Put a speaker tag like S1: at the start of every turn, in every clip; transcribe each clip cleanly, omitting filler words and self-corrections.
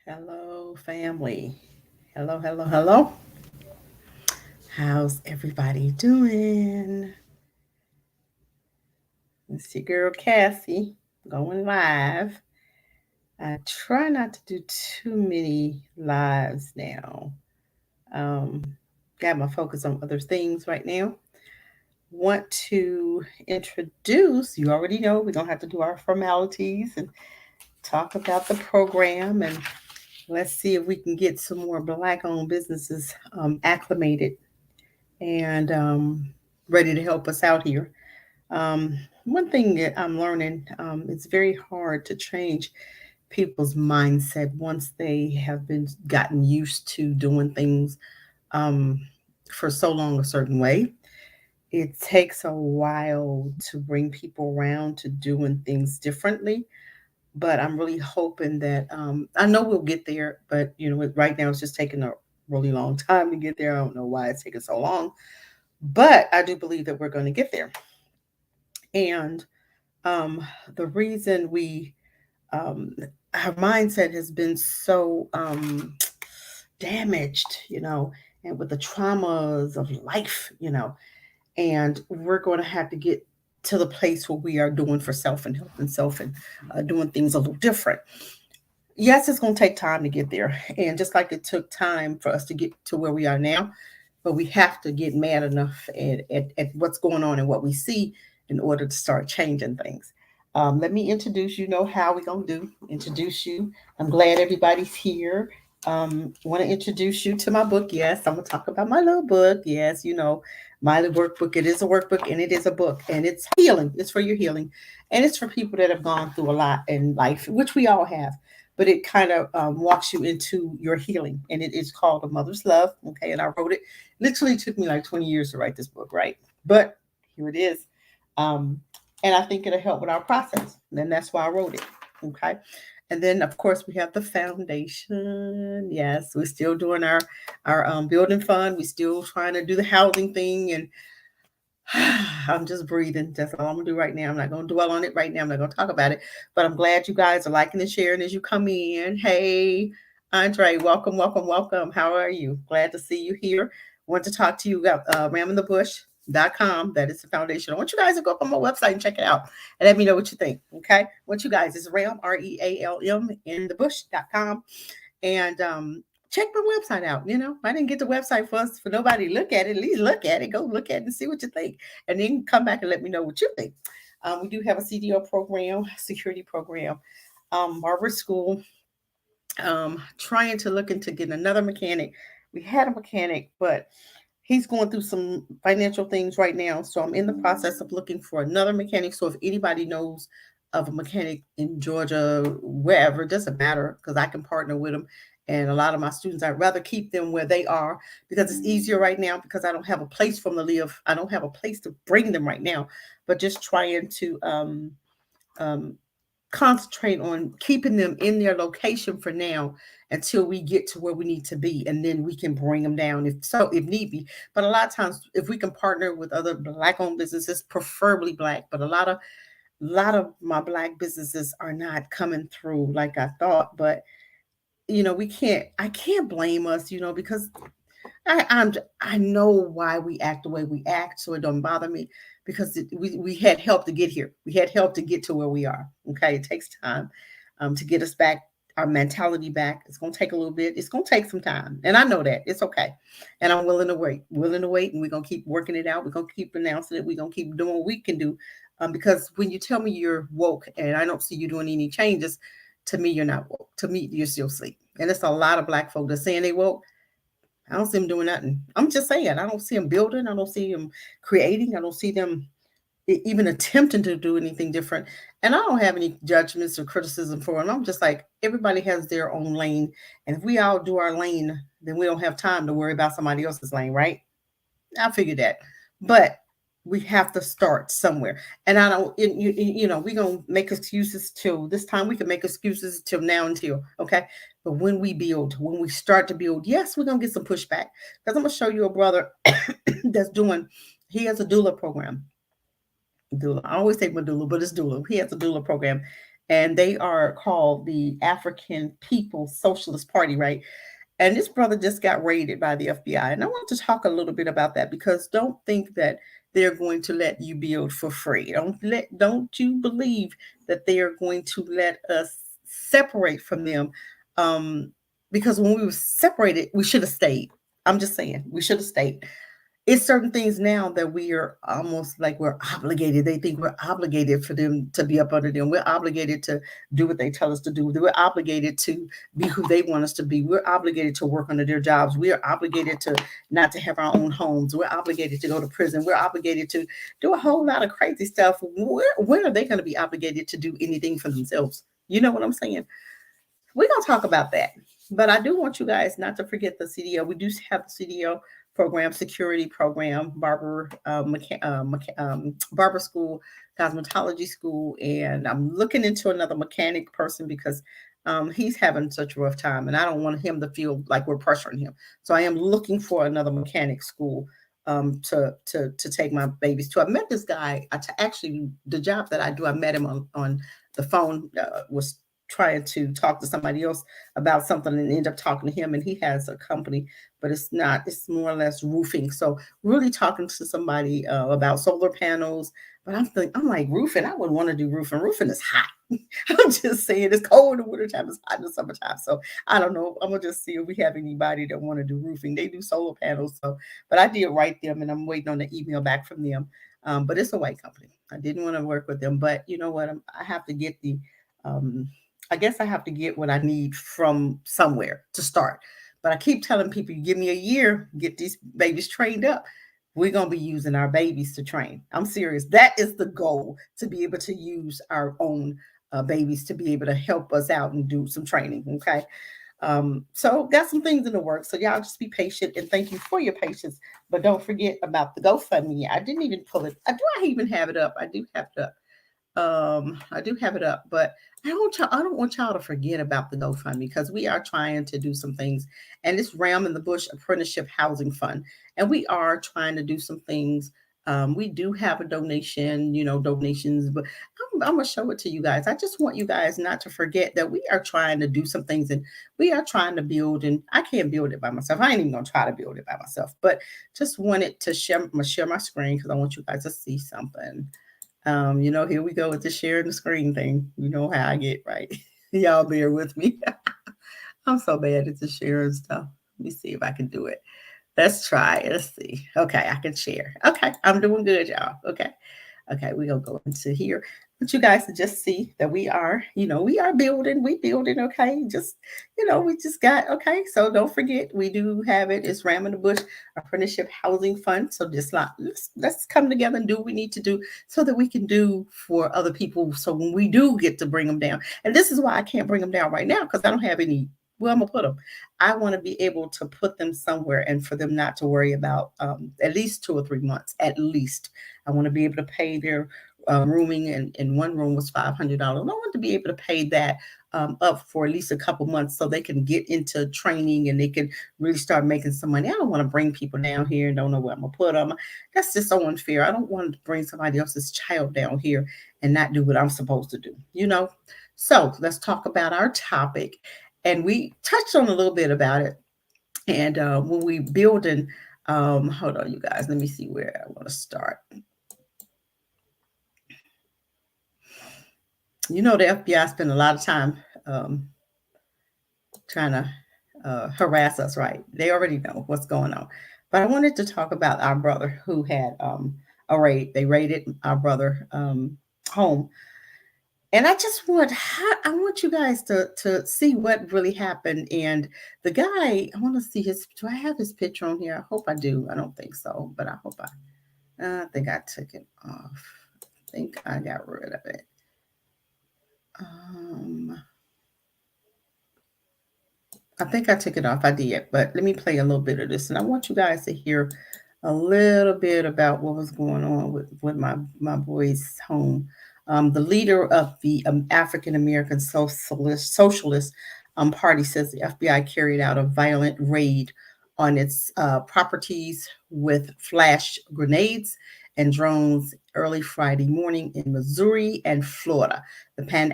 S1: Hello, family. Hello, hello, hello. How's everybody doing? It's your girl Cassie going live. I try not to do too many lives now. Um, got my focus on other things right now. Want to introduce, you already know, we don't have to do our formalities and talk about the program, and let's see if we can get some more Black owned businesses acclimated and ready to help us out here. One thing that I'm learning, it's very hard to change people's mindset once they have been gotten used to doing things um, for so long a certain way. It takes a while to bring people around to doing things differently, but I'm really hoping that I know we'll get there. But right now it's just taking a really long time to get there. I don't know why it's taking so long, but I do believe that we're going to get there. And um, the reason um, our mindset has been so damaged, and with the traumas of life, and we're going to have to get to the place where we are doing for self and helping self and doing things a little different. Yes, it's going to take time to get there. And just like it took time for us to get to where we are now, but we have to get mad enough at what's going on and what we see in order to start changing things. Let me introduce you. Know how we're going to do. Introduce you. I'm glad everybody's here. Want to introduce you to my book. Yes, I'm going to talk about my little book. Yes, my little workbook. It is a workbook and it is a book and it's healing. It's for your healing. And it's for people that have gone through a lot in life, which we all have, but it kind of walks you into your healing. And it is called A Mother's Love. Okay. And I wrote it. Literally took me like 20 years to write this book, right? But here it is. Um, and I think it'll help with our process. And that's why I wrote it. Okay. And then, of course, we have the foundation. Yes, we're still doing our building fund. We're still trying to do the housing thing, and I'm just breathing. That's all I'm gonna do right now. I'm not gonna dwell on it right now. I'm not gonna talk about it. But I'm glad you guys are liking and sharing as you come in. Hey, Andre, welcome, welcome, welcome. How are you? Glad to see you here. Want to talk to you about raminthebush.com. That is the foundation. I want you guys to go up on my website and check it out and let me know what you think. Okay. I want you guys, it's Ram, REALM in the bush.com. And check my website out. I didn't get the website for us for nobody to look at it. At least look at it. Go look at it and see what you think. And then come back and let me know what you think. We do have a CDO program, security program, barber school. Trying to look into getting another mechanic. We had a mechanic, but he's going through some financial things right now. So I'm in the process of looking for another mechanic. So if anybody knows of a mechanic in Georgia, wherever, it doesn't matter because I can partner with them. And a lot of my students, I'd rather keep them where they are because it's easier right now because I don't have a place for them to live. I don't have a place to bring them right now, but just trying to um, concentrate on keeping them in their location for now until we get to where we need to be, and then we can bring them down if need be. But a lot of times if we can partner with other Black owned businesses, preferably Black, but a lot of my Black businesses are not coming through like I thought. But I can't blame us, because I know why we act the way we act, so it don't bother me because we had help to get here. We had help to get to where we are. Okay, it takes time to get us back, our mentality back. It's gonna take a little bit. It's gonna take some time, and I know that it's okay. And I'm willing to wait, and we're gonna keep working it out. We're gonna keep announcing it. We're gonna keep doing what we can do, because when you tell me you're woke and I don't see you doing any changes, to me you're not woke. To me you're still asleep. And it's a lot of Black folk that saying they woke. I don't see them doing nothing. I'm just saying, I don't see them building. I don't see them creating. I don't see them even attempting to do anything different. And I don't have any judgments or criticism for them. I'm just like, everybody has their own lane. And if we all do our lane, then we don't have time to worry about somebody else's lane, right? I figured that. But we have to start somewhere. And I don't, we're going to make excuses till this time. We can make excuses till now until, okay? But when we start to build, yes, we're going to get some pushback. Because I'm going to show you a brother he has a doula program. Doula. I always say medulla, but it's doula. He has a doula program. and they are called the African People's Socialist Party, right? And this brother just got raided by the FBI. And I want to talk a little bit about that, because don't think that they're going to let you build for free. Don't you believe that they are going to let us separate from them. Um, because when we were separated, we should have stayed. I'm just saying, we should have stayed. It's certain things now that we are almost like we're obligated. They think we're obligated for them to be up under them. We're obligated to do what they tell us to do. We're obligated to be who they want us to be. We're obligated to work under their jobs. We are obligated to not to have our own homes. We're obligated to go to prison. We're obligated to do a whole lot of crazy stuff. When are they going to be obligated to do anything for themselves? You know what I'm saying? We're going to talk about that. But I do want you guys not to forget the CDO. We do have the CDO program, security program, barber school, cosmetology school, and I'm looking into another mechanic person because he's having such a rough time, and I don't want him to feel like we're pressuring him. So I am looking for another mechanic school to take my babies to. I met this guy. Actually, the job that I do, I met him on the phone. Was trying to talk to somebody else about something and end up talking to him, and he has a company, but it's more or less roofing. So really talking to somebody about solar panels. But I'm like, roofing, I wouldn't want to do roofing. Roofing is hot. I'm just saying, it's cold in the wintertime, it's hot in the summertime. So I don't know. I'm gonna just see if we have anybody that want to do roofing. They do solar panels. So, but I did write them, and I'm waiting on the email back from them. But it's a white company. I didn't want to work with them, but you know what? I have to get the um, I guess I have to get what I need from somewhere to start. But I keep telling people, you give me a year, get these babies trained up. We're going to be using our babies to train. I'm serious. That is the goal, to be able to use our own babies to be able to help us out and do some training. Okay. So got some things in the works. So y'all just be patient, and thank you for your patience. But don't forget about the GoFundMe. I didn't even pull it. I even have it up? I do have it up. I do have it up, but I don't want y'all to forget about the GoFundMe, because we are trying to do some things, and it's Ram in the Bush Apprenticeship Housing Fund, and we are trying to do some things. We do have a donation, donations, but I'm gonna show it to you guys. I just want you guys not to forget that we are trying to do some things, and we are trying to build. And I can't build it by myself. I ain't even gonna try to build it by myself, but just wanted to share my screen because I want you guys to see something. Here we go with the sharing the screen thing. You know how I get, right? Y'all bear with me. I'm so bad at the sharing stuff. Let me see if I can do it. Let's try it. Let's see. Okay, I can share. Okay, I'm doing good, y'all. Okay. Okay, we're gonna go into here. But you guys to just see that we are, we are building, okay. We just got okay. So don't forget, we do have it. It's Ram in the Bush Apprenticeship Housing Fund. So just like let's come together and do what we need to do so that we can do for other people. So when we do get to bring them down, and this is why I can't bring them down right now, because I don't have any. Well, I'm gonna put them. I want to be able to put them somewhere, and for them not to worry about at least 2 or 3 months. At least I want to be able to pay their rooming, and in one room was $500. I want to be able to pay that up for at least a couple months so they can get into training and they can really start making some money. I don't want to bring people down here and don't know where I'm gonna put them. That's just so unfair. I don't want to bring somebody else's child down here and not do what I'm supposed to do. So let's talk about our topic. And we touched on a little bit about it. And when we building, hold on, you guys, let me see where I want to start. The FBI spend a lot of time trying to harass us, right? They already know what's going on. But I wanted to talk about our brother who had a raid. They raided our brother home. And I want you guys to see what really happened. And the guy, I want to see do I have his picture on here? I hope I do. I don't think so, but I think I took it off. I think I got rid of it. I think I took it off. I did, but let me play a little bit of this, and I want you guys to hear a little bit about what was going on with my boy's home. The leader of the African American Socialist Party says the FBI carried out a violent raid on its properties with flash grenades and drones early Friday morning in Missouri and Florida. The Pan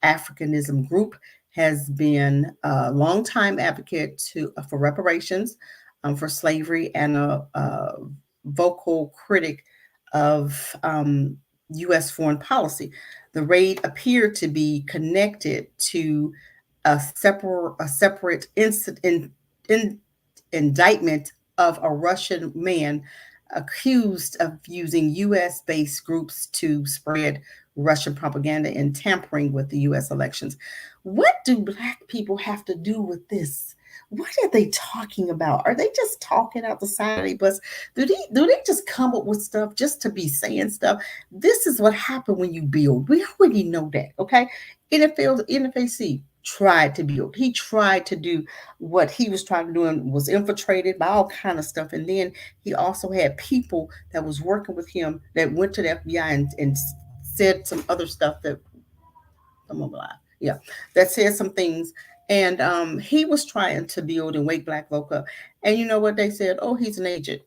S1: Africanism group has been a longtime advocate for reparations for slavery and a vocal critic of U.S. foreign policy. The raid appeared to be connected to a separate indictment of a Russian man accused of using U.S. based groups to spread Russian propaganda and tampering with the U.S. elections. What do Black people have to do with this? What are they talking about? Are they just talking out the side of their butts? Do they just come up with stuff just to be saying stuff? This is what happened when you build. We already know that, okay? NFAC tried to build. He tried to do what he was trying to do and was infiltrated by all kind of stuff. And then he also had people that was working with him that went to the FBI and said some other stuff that I'm on live. Yeah, that said some things. And he was trying to build and wake Black folk up. And you know what they said? Oh, he's an agent.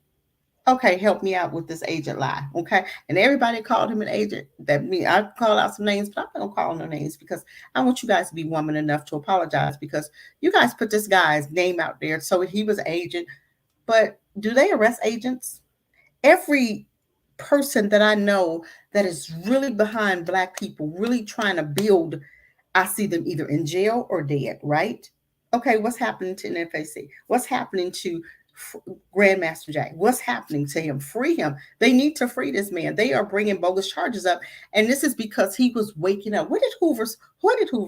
S1: Okay, help me out with this agent lie. Okay. And everybody called him an agent. That me, I call out some names, but I'm not gonna call no names because I want you guys to be woman enough to apologize because you guys put this guy's name out there. So he was an agent. But do they arrest agents? Every person that I know that is really behind Black people, really trying to build, I see them either in jail or dead, right? Okay, what's happening to NFAC? What's happening to Grandmaster Jack? What's happening to him? Free him. They need to free this man. They are bringing bogus charges up, and this is because he was waking up. What did Hoover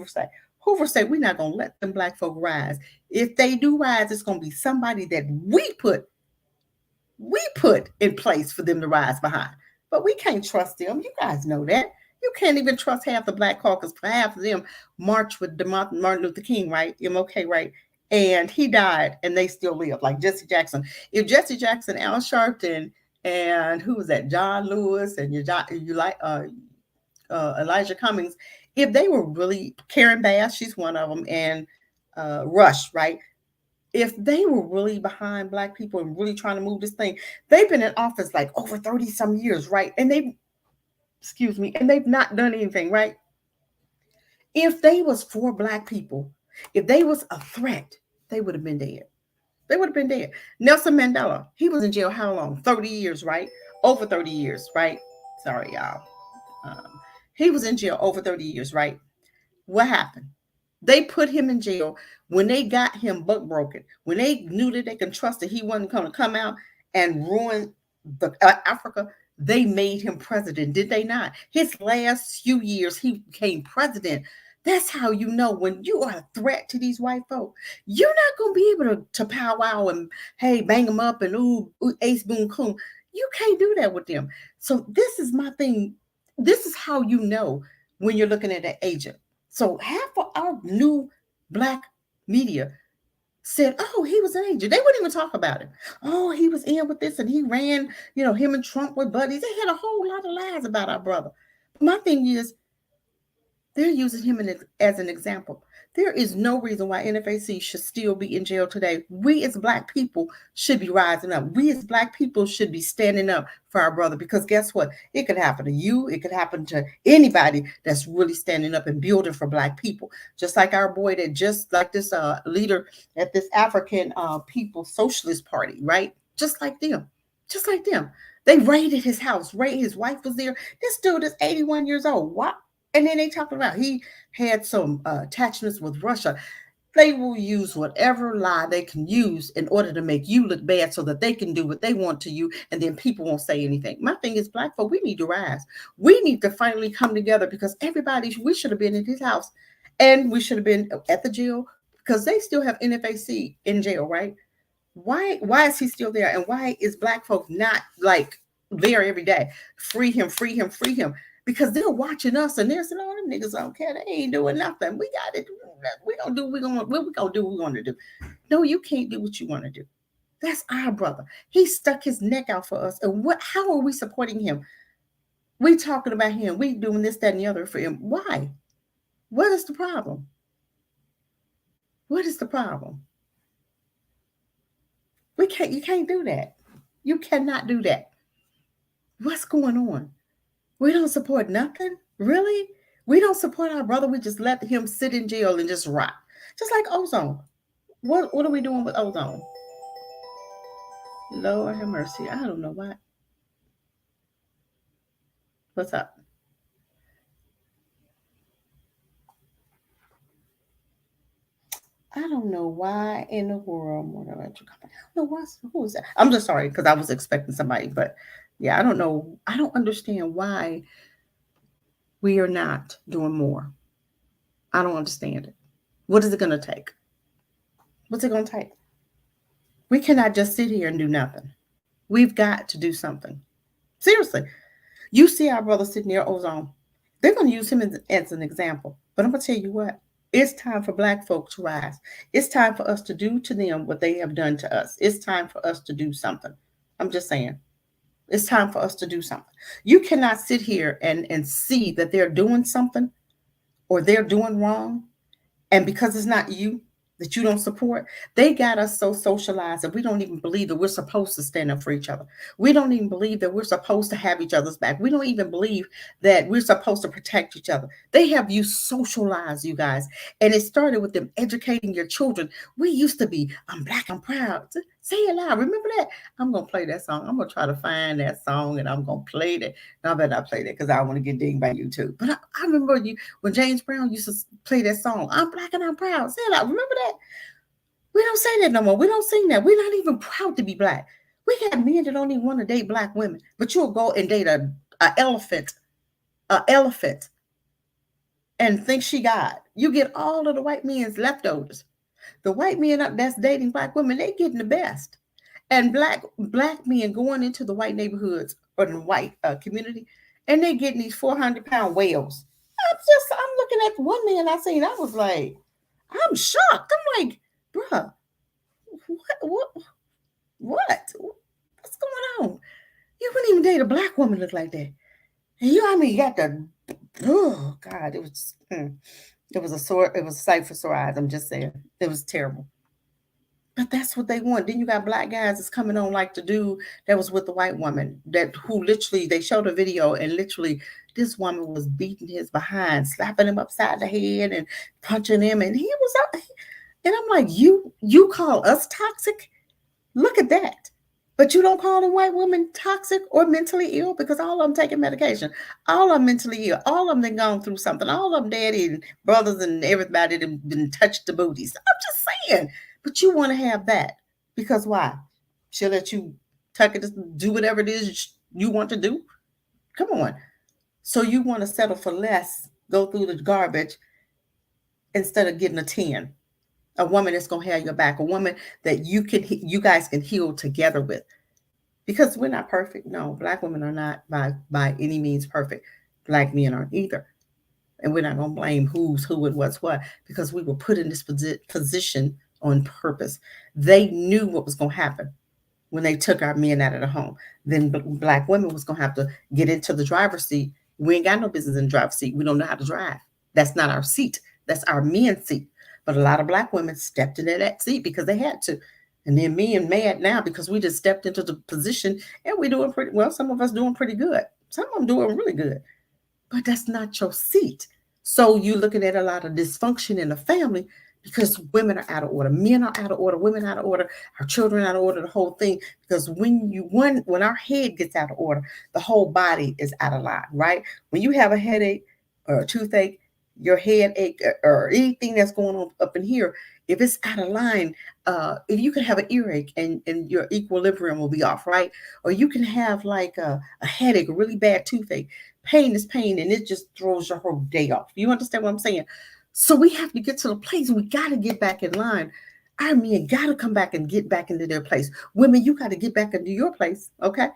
S1: say? Hoover said, "We're not gonna let them Black folk rise. If they do rise, it's gonna be somebody that we put in place for them to rise behind. But we can't trust them. You guys know that. You can't even trust half the Black Caucus. Half of them marched with Martin Luther King, right? MLK, right? And he died, and they still live, like Jesse Jackson. If Jesse Jackson, Al Sharpton, and who was that? John Lewis and you like Elijah Cummings, if they were really Karen Bass, she's one of them, and Rush, right? If they were really behind Black people and really trying to move this thing, they've been in office like over 30 some years, right? And they've not done anything, right? If they was for Black people, if they was a threat, they would have been dead. They would have been dead. Nelson Mandela, he was in jail how long? 30 years, right? Over 30 years, right? Sorry, y'all. Um, he was in jail over 30 years, right? What happened? They put him in jail when they got him buck broken, when they knew that they could trust that he wasn't going to come out and ruin Africa. They made him president, did they not? His last few years, he became president. That's how you know when you are a threat to these white folk. You're not going to be able to powwow and, hey, bang them up and ooh ace boom coon. You can't do that with them. So this is my thing. This is how you know when you're looking at an agent. So half of our new Black media said, "Oh, he was an agent." They wouldn't even talk about it. Oh, he was in with this and he ran. Him and Trump were buddies. They had a whole lot of lies about our brother. But my thing is, they're using him as an example. There is no reason why NFAC should still be in jail today. We as Black people should be rising up. We as Black people should be standing up for our brother because guess what? It could happen to you. It could happen to anybody that's really standing up and building for Black people. Just like our boy that just like this leader at this African People Socialist Party, right? Just like them. Just like them. They raided his house. His wife was there. This dude is 81 years old. Why? And then they talking about he had some attachments with Russia. They will use whatever lie they can use in order to make you look bad so that they can do what they want to you and then people won't say anything. My thing is Black folk, we need to rise. We need to finally come together because we should have been in his house and we should have been at the jail because they still have NFAC in jail, right? Why is he still there? And why is Black folk not like there every day? Free him, free him, free him. Because they're watching us and they're saying, "Oh, them niggas don't care. They ain't doing nothing. We got it. We gonna do what we gonna do what we want to do." No, you can't do what you want to do. That's our brother. He stuck his neck out for us. And how are we supporting him? We talking about him. We doing this, that, and the other for him. Why? What is the problem? What is the problem? You can't do that. You cannot do that. What's going on? We don't support nothing? Really? We don't support our brother. We just let him sit in jail and just rot. Just like ozone. What are we doing with ozone? Lord have mercy. I don't know why. What's up? I don't know why in the world more electric company. I don't know who is that. I'm just sorry because I was expecting somebody, but yeah, I don't know. I don't understand why we are not doing more. I don't understand it. What is it going to take? What's it going to take? We cannot just sit here and do nothing. We've got to do something. Seriously. You see our brother sitting there, ozone. They're going to use him as an example. But I'm going to tell you what. It's time for black folks to rise. It's time for us to do to them what they have done to us. It's time for us to do something. I'm just saying. It's time for us to do something. You cannot sit here and see that they're doing something or they're doing wrong. And because it's not you that you don't support, they got us so socialized that we don't even believe that we're supposed to stand up for each other. We don't even believe that we're supposed to have each other's back. We don't even believe that we're supposed to protect each other. They have you socialized, you guys. And it started with them educating your children. We used to be, I'm black, I'm proud. Say it loud. Remember that? I'm going to play that song. I'm going to try to find that song and I'm going to play that. No, I better not play that because I want to get dinged by YouTube. But I remember you when James Brown used to play that song, I'm black and I'm proud. Say it out. Remember that? We don't say that no more. We don't sing that. We're not even proud to be black. We got men that don't even want to date black women, but you'll go and date a elephant, and think she God. You get all of the white men's leftovers. The white men that's dating black women, they getting the best. And black men going into the white neighborhoods or the white community, and they getting these 400-pound whales. I'm looking at one man I seen. I was like, I'm shocked. I'm like, bruh, what, what, what's going on? You wouldn't even date a black woman look like that. And you got the, oh God, it was a sight for sore eyes. I'm just saying, it was terrible. But that's what they want. Then you got black guys that's coming on like the dude that was with the white woman who literally they showed a video and literally this woman was beating his behind, slapping him upside the head and punching him, and he was up. And I'm like, you call us toxic? Look at that. But you don't call the white woman toxic or mentally ill because all of them taking medication. All of them mentally ill. All of them done gone through something. All of them daddy and brothers and everybody done touched the booties. I'm just saying. But you want to have that because why? She'll let you tuck it, do whatever it is you want to do. Come on. So you want to settle for less, go through the garbage instead of getting a 10. A woman that's gonna have your back, a woman that you guys can heal together with. Because we're not perfect. No, black women are not by any means perfect. Black men aren't either. And we're not gonna blame who's who and what's what because we were put in this position on purpose. They knew what was gonna happen when they took our men out of the home. Then black women was gonna have to get into the driver's seat. We ain't got no business in the driver's seat. We don't know how to drive. That's not our seat. That's our men's seat. But a lot of black women stepped into that seat because they had to. And then men mad now because we just stepped into the position and we're doing pretty well. Some of us doing pretty good. Some of them doing really good. But that's not your seat. So you're looking at a lot of dysfunction in the family because women are out of order, men are out of order, women out of order, our children out of order, the whole thing. Because when our head gets out of order, the whole body is out of line, right? When you have a headache or a toothache, your headache or anything that's going on up in here, if it's out of line, if you can have an earache and your equilibrium will be off, right? Or you can have like a headache, a really bad toothache. Pain is pain, and it just throws your whole day off. You understand what I'm saying? So we have to get to the place. We got to get back in line. Our men got to come back and get back into their place. Women, you got to get back into your place, okay?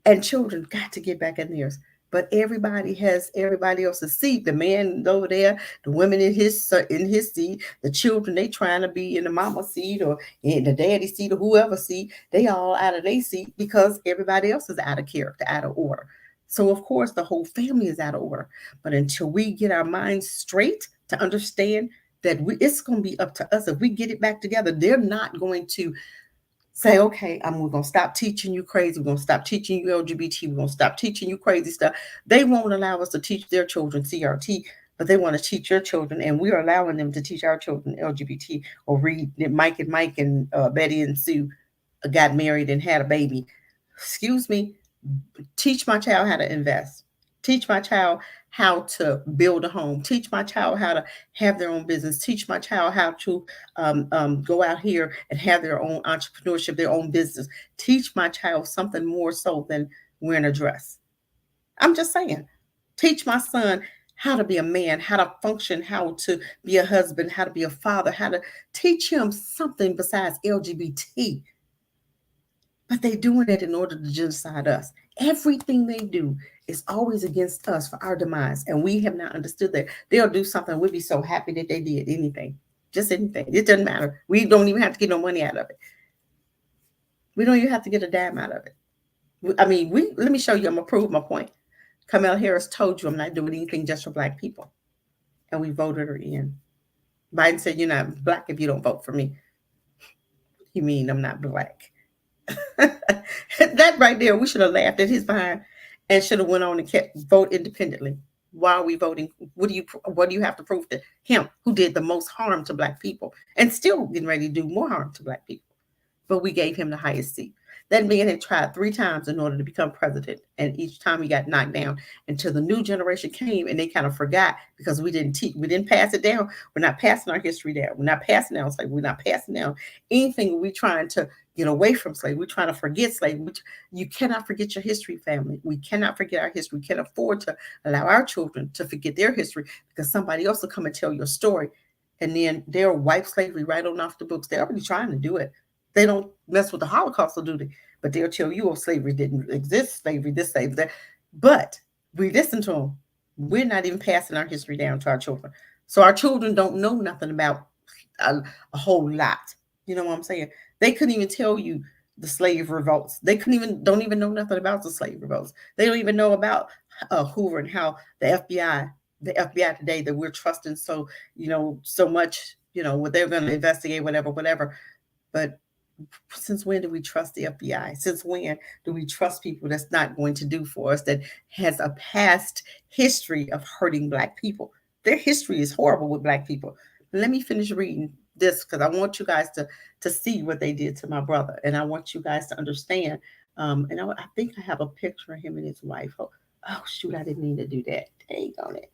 S1: And children got to get back in theirs. But everybody has everybody else's seat. The man over there, the women in his seat, the children they trying to be in the mama seat or in the daddy seat or whoever seat. They all out of their seat because everybody else is out of character, out of order. So of course the whole family is out of order. But until we get our minds straight to understand that it's going to be up to us if we get it back together. They're not going to Say, okay, we're gonna stop teaching you crazy. We're gonna stop teaching you LGBT. We're gonna stop teaching you crazy stuff. They won't allow us to teach their children CRT, but they want to teach your children, and we are allowing them to teach our children LGBT or read that Mike and Betty and Sue got married and had a baby. Excuse me, teach my child how to invest. Teach my child how to build a home. Teach my child how to have their own business. Teach my child how to go out here and have their own entrepreneurship, their own business. Teach my child something more so than wearing a dress. I'm just saying. Teach my son how to be a man, how to function, how to be a husband, how to be a father, how to teach him something besides LGBT. But they're doing it in order to genocide us. Everything they do is always against us for our demise. And we have not understood that. They'll do something. We'll be so happy that they did anything. Just anything. It doesn't matter. We don't even have to get no money out of it. We don't even have to get a dime out of it. I mean, let me show you. I'm going to prove my point. Kamala Harris told you I'm not doing anything just for Black people. And we voted her in. Biden said, you're not Black if you don't vote for me. You mean I'm not Black? That right there, we should have laughed at his behind and should have went on and kept vote independently. Why are we voting? What do you have to prove to him who did the most harm to Black people and still getting ready to do more harm to Black people? But we gave him the highest seat. That man had tried 3 times in order to become president, and each time he got knocked down until the new generation came and they kind of forgot because we didn't pass it down. We're not passing our history down. We're not passing down slavery. We're not passing down anything. We're trying to get away from slavery. We're trying to forget slavery. You cannot forget your history, family. We cannot forget our history. We can't afford to allow our children to forget their history because somebody else will come and tell your story, and then they'll wipe slavery right on off the books. They're already trying to do it. They don't mess with the Holocaust, do they? But they'll tell you, oh, slavery didn't exist, slavery, this, slavery, that. But we listen to them. We're not even passing our history down to our children. So our children don't know nothing about a whole lot. You know what I'm saying? They couldn't even tell you the slave revolts. They don't even know nothing about the slave revolts. They don't even know about Hoover and how the FBI today that we're trusting so much, what they're going to investigate, whatever. But since when do we trust the FBI? Since when do we trust people that's not going to do for us, that has a past history of hurting Black people? Their history is horrible with Black people. Let me finish reading this because I want you guys to see what they did to my brother, and I want you guys to understand. And I think I have a picture of him and his wife. Oh shoot, I didn't mean to do that. Dang on it.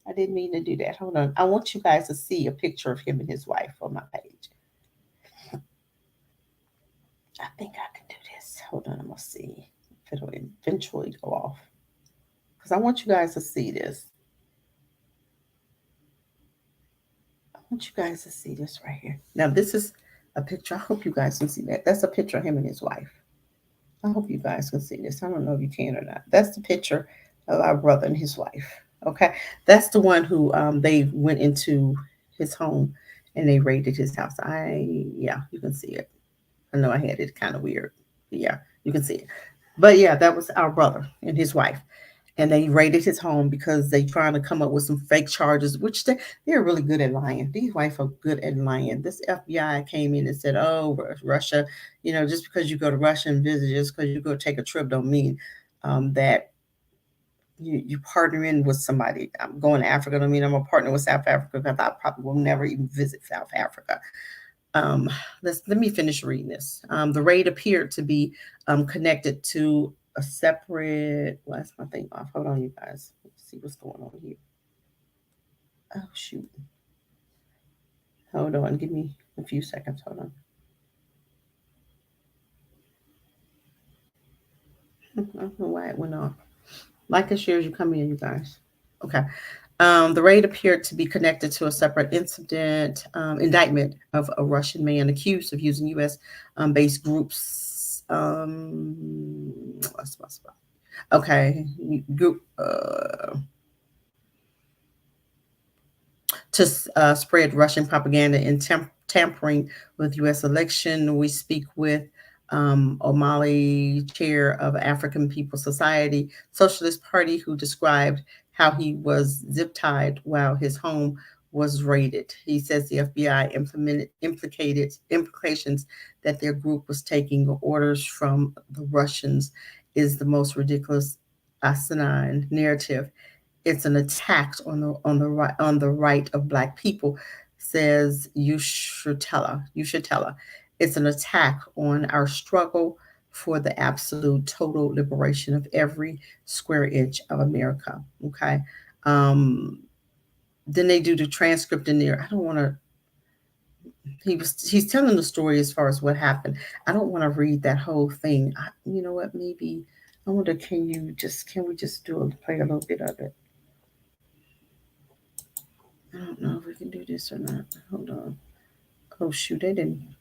S1: I didn't mean to do that. Hold on. I want you guys to see a picture of him and his wife on my page. I think I can do this. Hold on, I'm gonna see if it'll eventually go off. Because I want you guys to see this. I want you guys to see this right here. Now, this is a picture. I hope you guys can see that. That's a picture of him and his wife. I hope you guys can see this. I don't know if you can or not. That's the picture of our brother and his wife. Okay. That's the one who they went into his home and they raided his house. Yeah, you can see it. I know I had it kind of weird. Yeah, you can see it. But yeah, that was our brother and his wife. And they raided his home because they trying to come up with some fake charges, which they're really good at lying. These wives are good at lying. This FBI came in and said, oh, Russia, just because you go to Russia and visit, just because you go take a trip don't mean that you partnering with somebody. I'm going to Africa. I mean, I'm a partner with South Africa because I probably will never even visit South Africa. Let me finish reading this. The raid appeared to be connected to a separate. Why is my thing off? Hold on, you guys. Let's see what's going on here. Oh shoot. Hold on. Give me a few seconds. Hold on. I don't know why it went off. Like and share as you come in, you guys. Okay. The raid appeared to be connected to a separate indictment of a Russian man accused of using U.S. Based groups. Okay, group to spread Russian propaganda and tampering with U.S. election. We speak with O'Malley, chair of African People's Society Socialist Party, who described how he was zip tied while his home was raided. He says the FBI implemented implications that their group was taking orders from the Russians is the most ridiculous, asinine narrative. It's an attack on the right of Black people, says You should tell her. It's an attack on our struggle for the absolute total liberation of every square inch of America. Okay. Um, then they do the transcript in there. I don't want to. He's telling the story as far as what happened. I don't want to read that whole thing. You know what? Maybe I wonder. Can we just play a little bit of it? I don't know if we can do this or not. Hold on. Oh shoot! They didn't.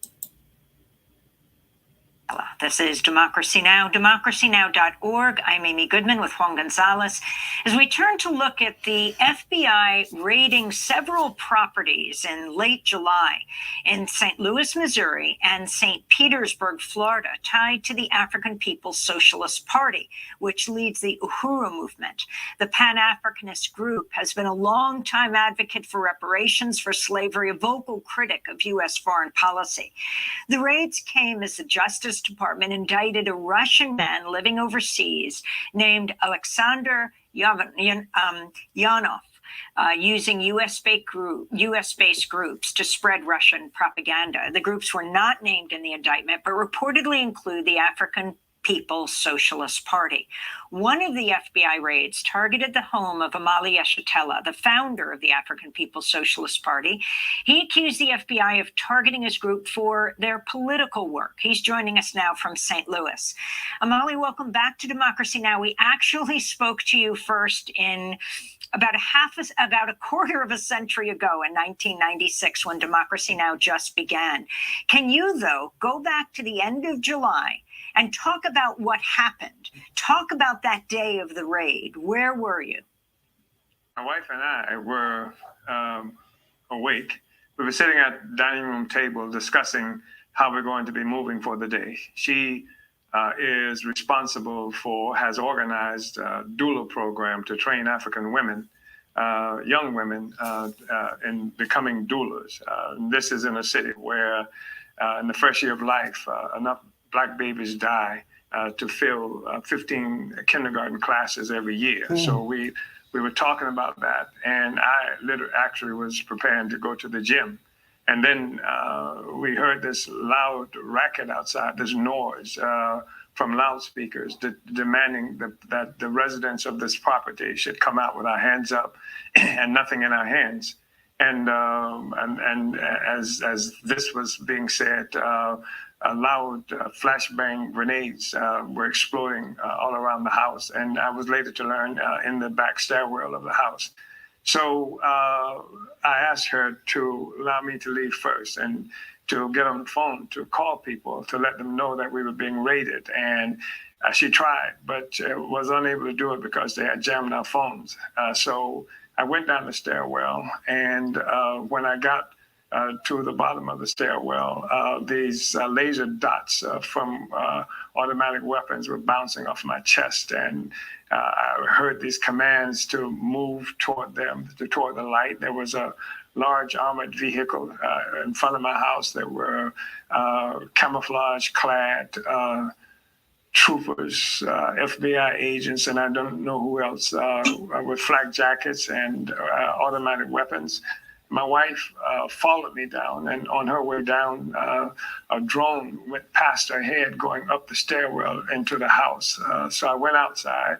S2: This is Democracy Now!, democracynow.org. I'm Amy Goodman with Juan Gonzalez. As we turn to look at the FBI raiding several properties in late July in St. Louis, Missouri and St. Petersburg, Florida, tied to the African People's Socialist Party, which leads the Uhuru movement. The Pan-Africanist group has been a longtime advocate for reparations for slavery, a vocal critic of U.S. foreign policy. The raids came as the Justice Department indicted a Russian man living overseas named Alexander Yanov, using U.S.-based groups to spread Russian propaganda. The groups were not named in the indictment, but reportedly include the African People's Socialist Party. One of the FBI raids targeted the home of Omali Yeshitela, the founder of the African People's Socialist Party. He accused the FBI of targeting his group for their political work. He's joining us now from St. Louis. Omali, welcome back to Democracy Now! We actually spoke to you first in about a quarter of a century ago in 1996 when Democracy Now! Just began. Can you, though, go back to the end of July and talk about what happened? Talk about that day of the raid. Where were you?
S3: My wife and I were awake. We were sitting at the dining room table discussing how we're going to be moving for the day. She has organized a doula program to train African women, young women, in becoming doulas. This is in a city where in the first year of life, enough Black babies die to fill 15 kindergarten classes every year. So we were talking about that, and I actually was preparing to go to the gym. And then we heard this loud racket outside, this noise from loudspeakers demanding that the residents of this property should come out with our hands up and nothing in our hands. And as this was being said, loud flashbang grenades were exploding all around the house. And I was later to learn in the back stairwell of the house. So I asked her to allow me to leave first and to get on the phone to call people to let them know that we were being raided. And she tried, but was unable to do it because they had jammed our phones. So I went down the stairwell, and when I got to the bottom of the stairwell, these laser dots from automatic weapons were bouncing off my chest, and I heard these commands to move toward the light. There was a large armored vehicle in front of my house. There were camouflage-clad troopers, FBI agents, and I don't know who else, with flak jackets and automatic weapons. My wife followed me down, and on her way down, a drone went past her head going up the stairwell into the house. So I went outside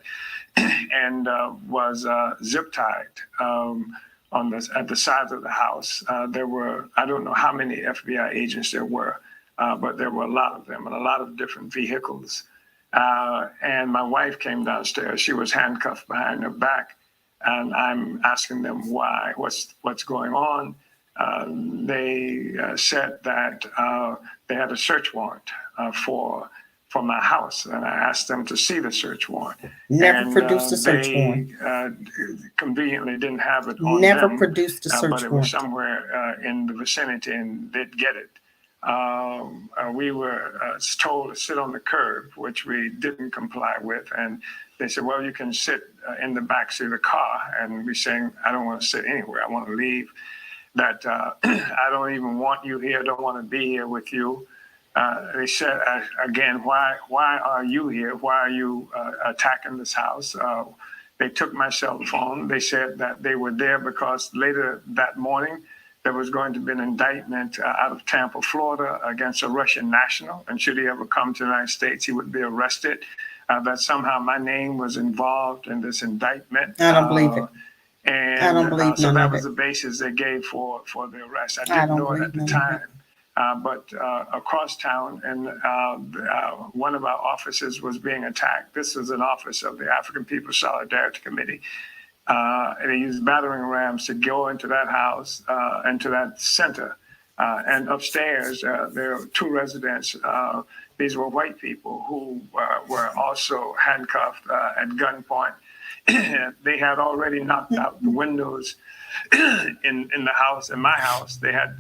S3: and was zip-tied at the sides of the house. There were, I don't know how many FBI agents there were, but there were a lot of them and a lot of different vehicles. And my wife came downstairs. She was handcuffed behind her back. And I'm asking them why, what's going on. They said that they had a search warrant for my house, and I asked them to see the search warrant.
S1: Never produced a search warrant.
S3: Conveniently didn't have it on
S1: Never
S3: them,
S1: produced a search
S3: but it
S1: warrant.
S3: was somewhere in the vicinity, and they'd get it. We were told to sit on the curb, which we didn't comply with, and they said, well, you can sit in the backseat of the car. And we're saying, I don't want to sit anywhere. I want to leave. that I don't even want you here, don't want to be here with you. They said, again, why are you here? Why are you attacking this house? They took my cell phone. They said that they were there because later that morning, there was going to be an indictment out of Tampa, Florida, against a Russian national. And should he ever come to the United States, he would be arrested. That somehow my name was involved in this indictment.
S1: I don't believe it.
S3: And
S1: I don't believe
S3: so
S1: none
S3: that
S1: of
S3: was
S1: it.
S3: the basis they gave for the arrest. I
S1: I
S3: didn't
S1: don't
S3: know it
S1: believe
S3: at the
S1: none of
S3: time.
S1: it.
S3: But across town, and one of our offices was being attacked. This was an office of the African People's Solidarity Committee. And they used battering rams to go into that house, into that center. And upstairs, there were two residents. These were white people who were also handcuffed at gunpoint. They had already knocked out the windows in the house, in my house. They had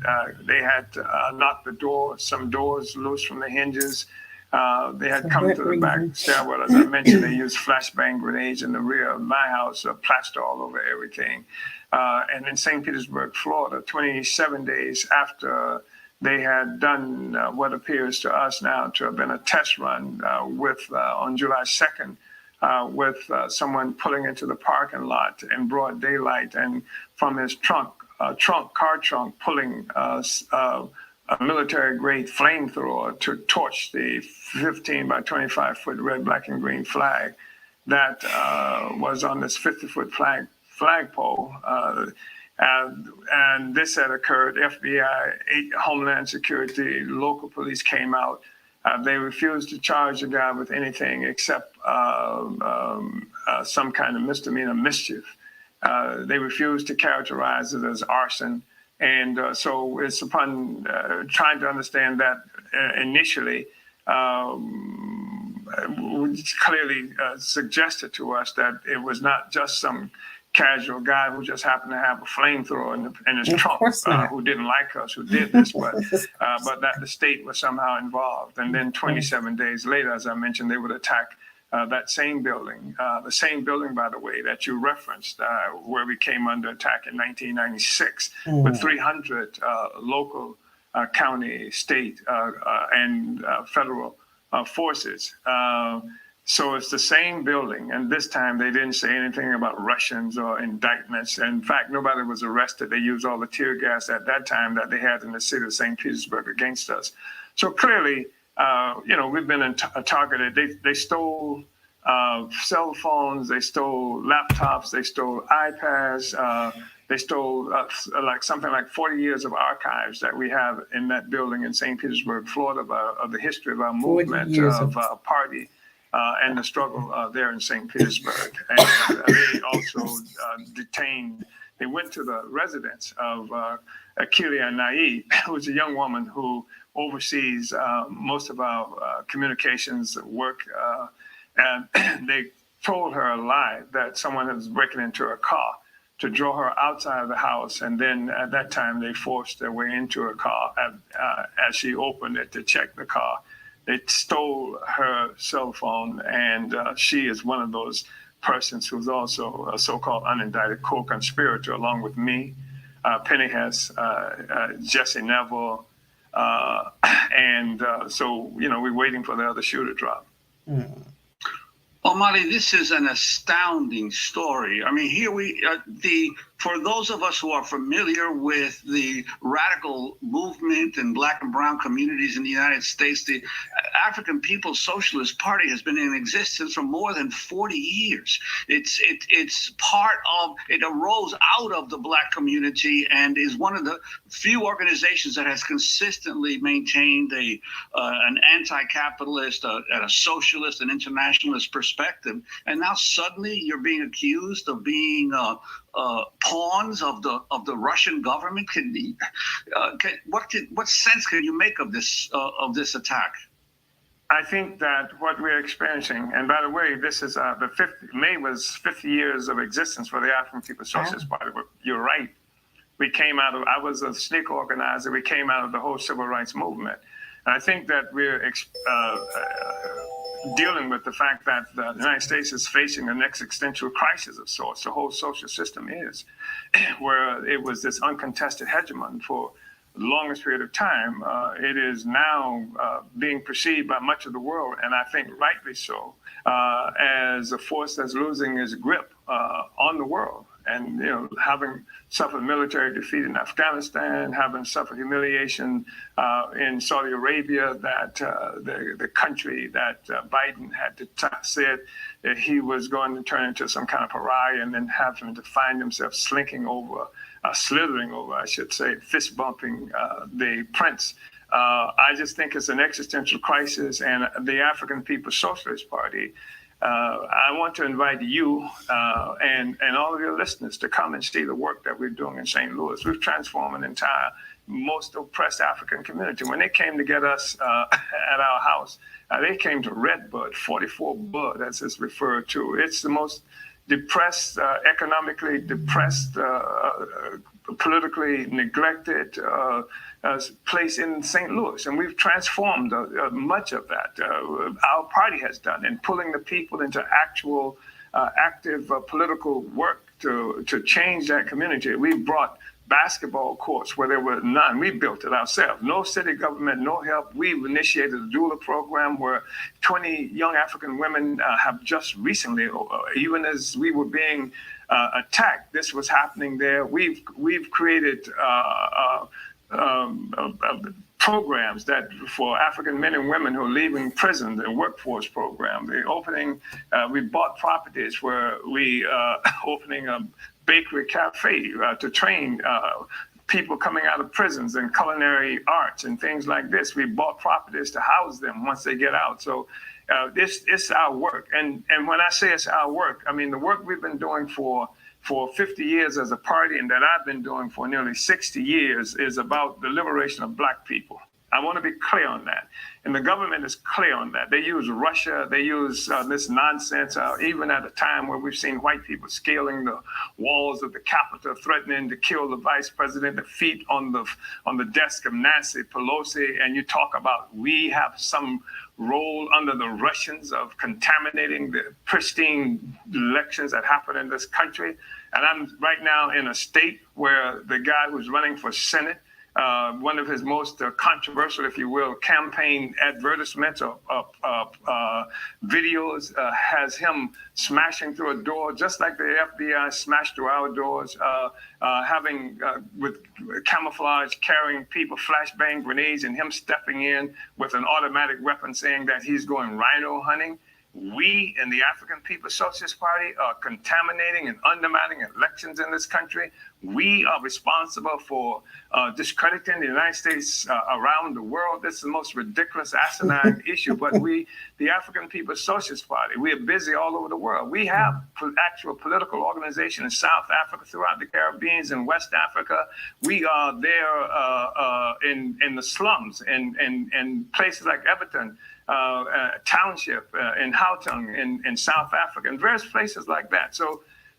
S3: knocked the door, some doors loose from the hinges. They had come to the back stairwell. As I mentioned, they used flashbang grenades in the rear of my house, plaster all over everything. And in St. Petersburg, Florida, 27 days after they had done what appears to us now to have been a test run on July 2nd, with someone pulling into the parking lot in broad daylight, and from his car trunk, pulling a military-grade flamethrower to torch the 15 by 25-foot red, black, and green flag that was on this 50-foot flagpole. And this had occurred. FBI, Homeland Security, local police came out. They refused to charge the guy with anything except some kind of misdemeanor mischief. They refused to characterize it as arson. And so it's upon trying to understand that initially, clearly suggested to us that it was not just some casual guy who just happened to have a flamethrower in his trunk, who didn't like us, who did this, but that the state was somehow involved. And then 27 days later, as I mentioned, they would attack that same building, the same building, by the way, that you referenced, where we came under attack in 1996 with 300 local, county, state, and federal forces. So it's the same building, and this time they didn't say anything about Russians or indictments. In fact, nobody was arrested. They used all the tear gas at that time that they had in the city of St. Petersburg against us. So clearly, we've been targeted. They stole cell phones, they stole laptops, they stole iPads, they stole something like 40 years of archives that we have in that building in St. Petersburg, Florida, of the history of our movement, of our party. And the struggle there in St. Petersburg. And they also they went to the residence of Akilia Naib, who's a young woman who oversees most of our communications work. And they told her a lie that someone was breaking into her car to draw her outside of the house. And then at that time, they forced their way into her car as she opened it to check the car. They stole her cell phone, and she is one of those persons who's also a so-called unindicted co-conspirator, along with me, Penny Hess, Jesse Neville, and so we're waiting for the other shoe to drop.
S4: Well, Marty, this is an astounding story. I mean, here for those of us who are familiar with the radical movement and Black and brown communities in the United States, the African People's Socialist Party has been in existence for more than 40 years. It arose out of the Black community and is one of the few organizations that has consistently maintained an anti-capitalist, a socialist, and internationalist perspective. And now suddenly you're being accused of being pawns of the Russian government. What sense can you make of this attack?
S3: I think that what we're experiencing, and by the way, this is May was 50 years of existence for the African People's Socialist Party. You're right. I was a sneaker organizer. We came out of the whole civil rights movement. And I think that we're dealing with the fact that the United States is facing an existential crisis of sorts. The whole social system is, where it was this uncontested hegemon for the longest period of time. It is now being perceived by much of the world, and I think rightly so, as a force that's losing its grip on the world. And, having suffered military defeat in Afghanistan, having suffered humiliation in Saudi Arabia, that the country that Biden had said that he was going to turn into some kind of pariah, and then have him to find himself slithering over, I should say, fist bumping the prince. I just think it's an existential crisis, and the African People's Socialist Party, I want to invite you and all of your listeners to come and see the work that we're doing in St. Louis. We've transformed an entire, most oppressed African community. When they came to get us at our house, they came to Redbud, 44 Bud, as it's referred to. It's the most depressed, economically depressed, politically neglected place in St. Louis, and we've transformed much of that. Our party has done, in pulling the people into actual active political work to change that community. We brought basketball courts where there were none. We built it ourselves. No city government, no help. We've initiated a doula program where 20 young African women have just recently, even as we were being attacked, this was happening there. We've created programs that for African men and women who are leaving prison, the workforce program, the opening, we bought properties where we opening a bakery cafe to train people coming out of prisons in culinary arts and things like this. We bought properties to house them once they get out. So it's our work. And when I say it's our work, I mean the work we've been doing for 50 years as a party, and that I've been doing for nearly 60 years, is about the liberation of Black people. I want to be clear on that. And the government is clear on that. They use Russia, they use this nonsense, even at a time where we've seen white people scaling the walls of the Capitol, threatening to kill the vice president, the feet on the desk of Nancy Pelosi. And you talk about we have some role under the Russians of contaminating the pristine elections that happen in this country. And I'm right now in a state where the guy who's running for Senate, one of his most controversial, if you will, campaign advertisements or videos has him smashing through a door, just like the FBI smashed through our doors, with camouflage, carrying people flashbang grenades, and him stepping in with an automatic weapon saying that he's going rhino hunting. We in the African People's Socialist Party are contaminating and undermining elections in this country. We are responsible for discrediting the United States around the world. This is the most ridiculous, asinine issue. But we, the African People's Socialist Party, we are busy all over the world. We have actual political organization in South Africa, throughout the Caribbean, in West Africa. We are there in the slums and places like Everton Township in Gauteng in South Africa, and various places like that.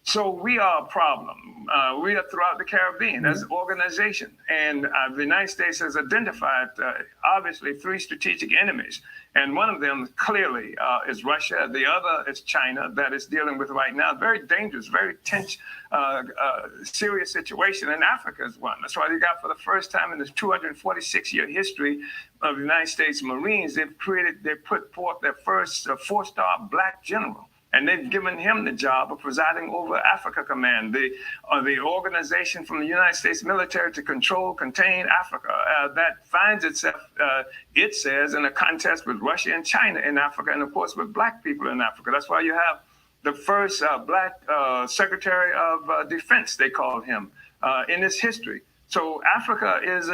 S3: So we are a problem. We are throughout the Caribbean as an organization. And the United States has identified, obviously, 3 strategic enemies. And one of them clearly is Russia. The other is China, that is dealing with right now. Very dangerous, very tense, serious situation. And Africa is one. That's why they got, for the first time in this 246-year history of the United States Marines, they put forth their first 4-star Black general. And they've given him the job of presiding over Africa Command, the organization from the United States military to contain Africa that finds itself, it says, in a contest with Russia and China in Africa, and of course with Black people in Africa. That's why you have the first Black Secretary of Defense, they called him, in its history. So Africa is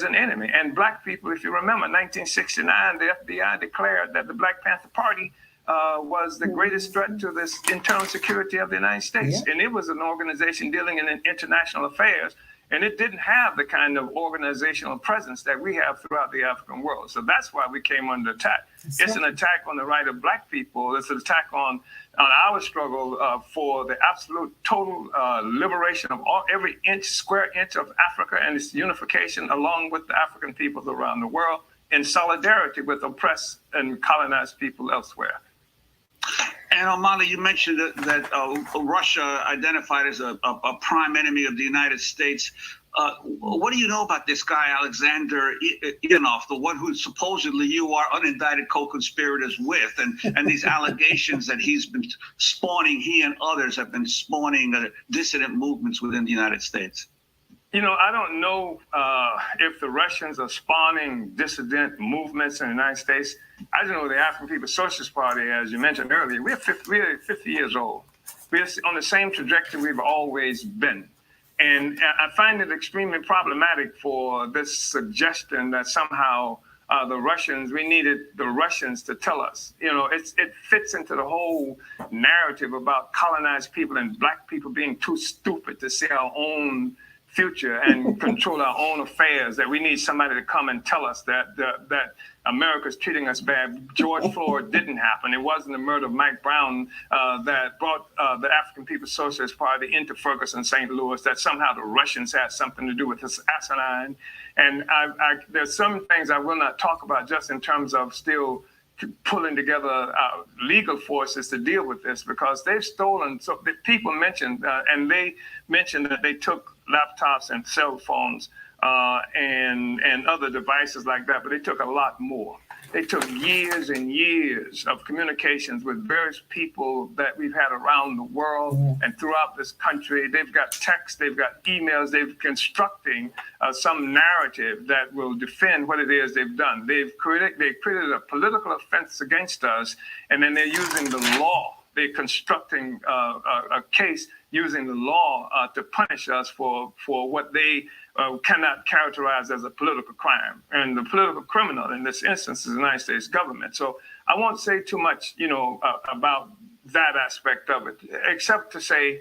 S3: an enemy, and Black people, if you remember, 1969, the FBI declared that the Black Panther Party was the greatest threat to this internal security of the United States. Yeah. And it was an organization dealing in international affairs, and it didn't have the kind of organizational presence that we have throughout the African world. So that's why we came under attack. It's an attack on the right of Black people. It's an attack on our struggle for the absolute total liberation of every square inch of Africa and its unification, along with the African peoples around the world. in solidarity with oppressed and colonized people elsewhere.
S4: And O'Malley, you mentioned that Russia identified as a prime enemy of the United States. What do you know about this guy, Alexander Ivanov, the one who supposedly you are unindicted co-conspirators with, and these allegations that he's been spawning, he and others have been spawning dissident movements within the United States?
S3: You know, I don't know if the Russians are spawning dissident movements in the United States. I just know the African People's Socialist Party, as you mentioned earlier, we're 50 years old. We're on the same trajectory we've always been. And I find it extremely problematic for this suggestion that somehow we needed the Russians to tell us. You know, it fits into the whole narrative about colonized people and Black people being too stupid to see our own future and control our own affairs, that we need somebody to come and tell us that America's treating us bad. George Floyd didn't happen. It wasn't the murder of Mike Brown that brought the African People's Socialist Party into Ferguson, St. Louis, that somehow the Russians had something to do with this asinine. And there's some things I will not talk about just in terms of still pulling together legal forces to deal with this, because they've stolen. So the people mentioned, and they mentioned that they took laptops and cell phones and other devices like that, but they took a lot more. They took years and years of communications with various people that we've had around the world and throughout this country. They've got texts, they've got emails, they've constructing some narrative that will defend what it is they've done. They created a political offense against us, and then they're using the law. They're constructing a case using the law to punish us for what they cannot characterize as a political crime. And the political criminal in this instance is the United States government. So I won't say too much, about that aspect of it, except to say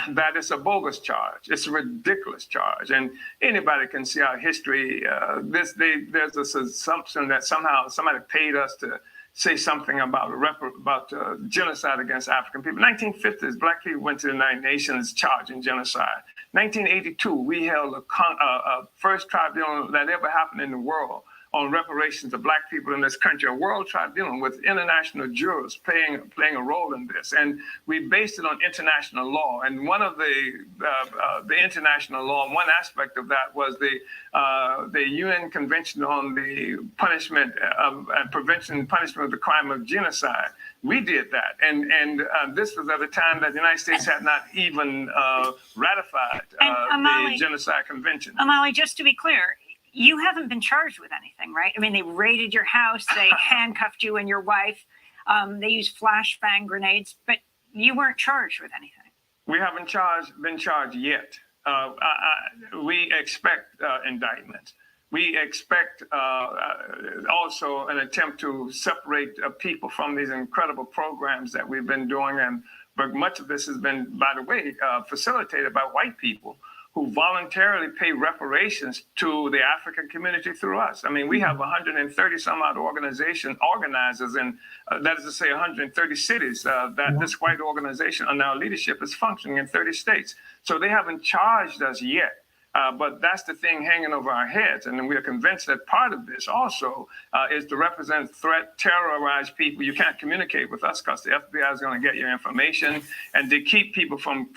S3: that it's a bogus charge. It's a ridiculous charge. And anybody can see our history. There's this assumption that somehow somebody paid us to say something about genocide against African people. 1950s, Black people went to the United Nations charging genocide. 1982, we held a first tribunal that ever happened in the world on reparations of Black people in this country, a world tribunal with international jurors playing a role in this. And we based it on international law. And one of the international law, one aspect of that was the UN Convention on the punishment and prevention and punishment of the crime of genocide. We did that. And this was at a time that the United States had not even ratified the Genocide Convention.
S2: O'Malley, just to be clear, you haven't been charged with anything, right? I mean, they raided your house, they handcuffed you and your wife, they used flashbang grenades, but you weren't charged with anything.
S3: We haven't been charged yet. We expect indictments. We expect also an attempt to separate people from these incredible programs that we've been doing. But much of this has been, by the way, facilitated by white people who voluntarily pay reparations to the African community through us. I mean, we have 130 some odd organizers in, that is to say 130 cities that this white organization under our leadership is functioning in 30 states. So they haven't charged us yet. But that's the thing hanging over our heads. And we are convinced that part of this also is to represent threat, terrorize people. You can't communicate with us because the FBI is going to get your information, and to keep people from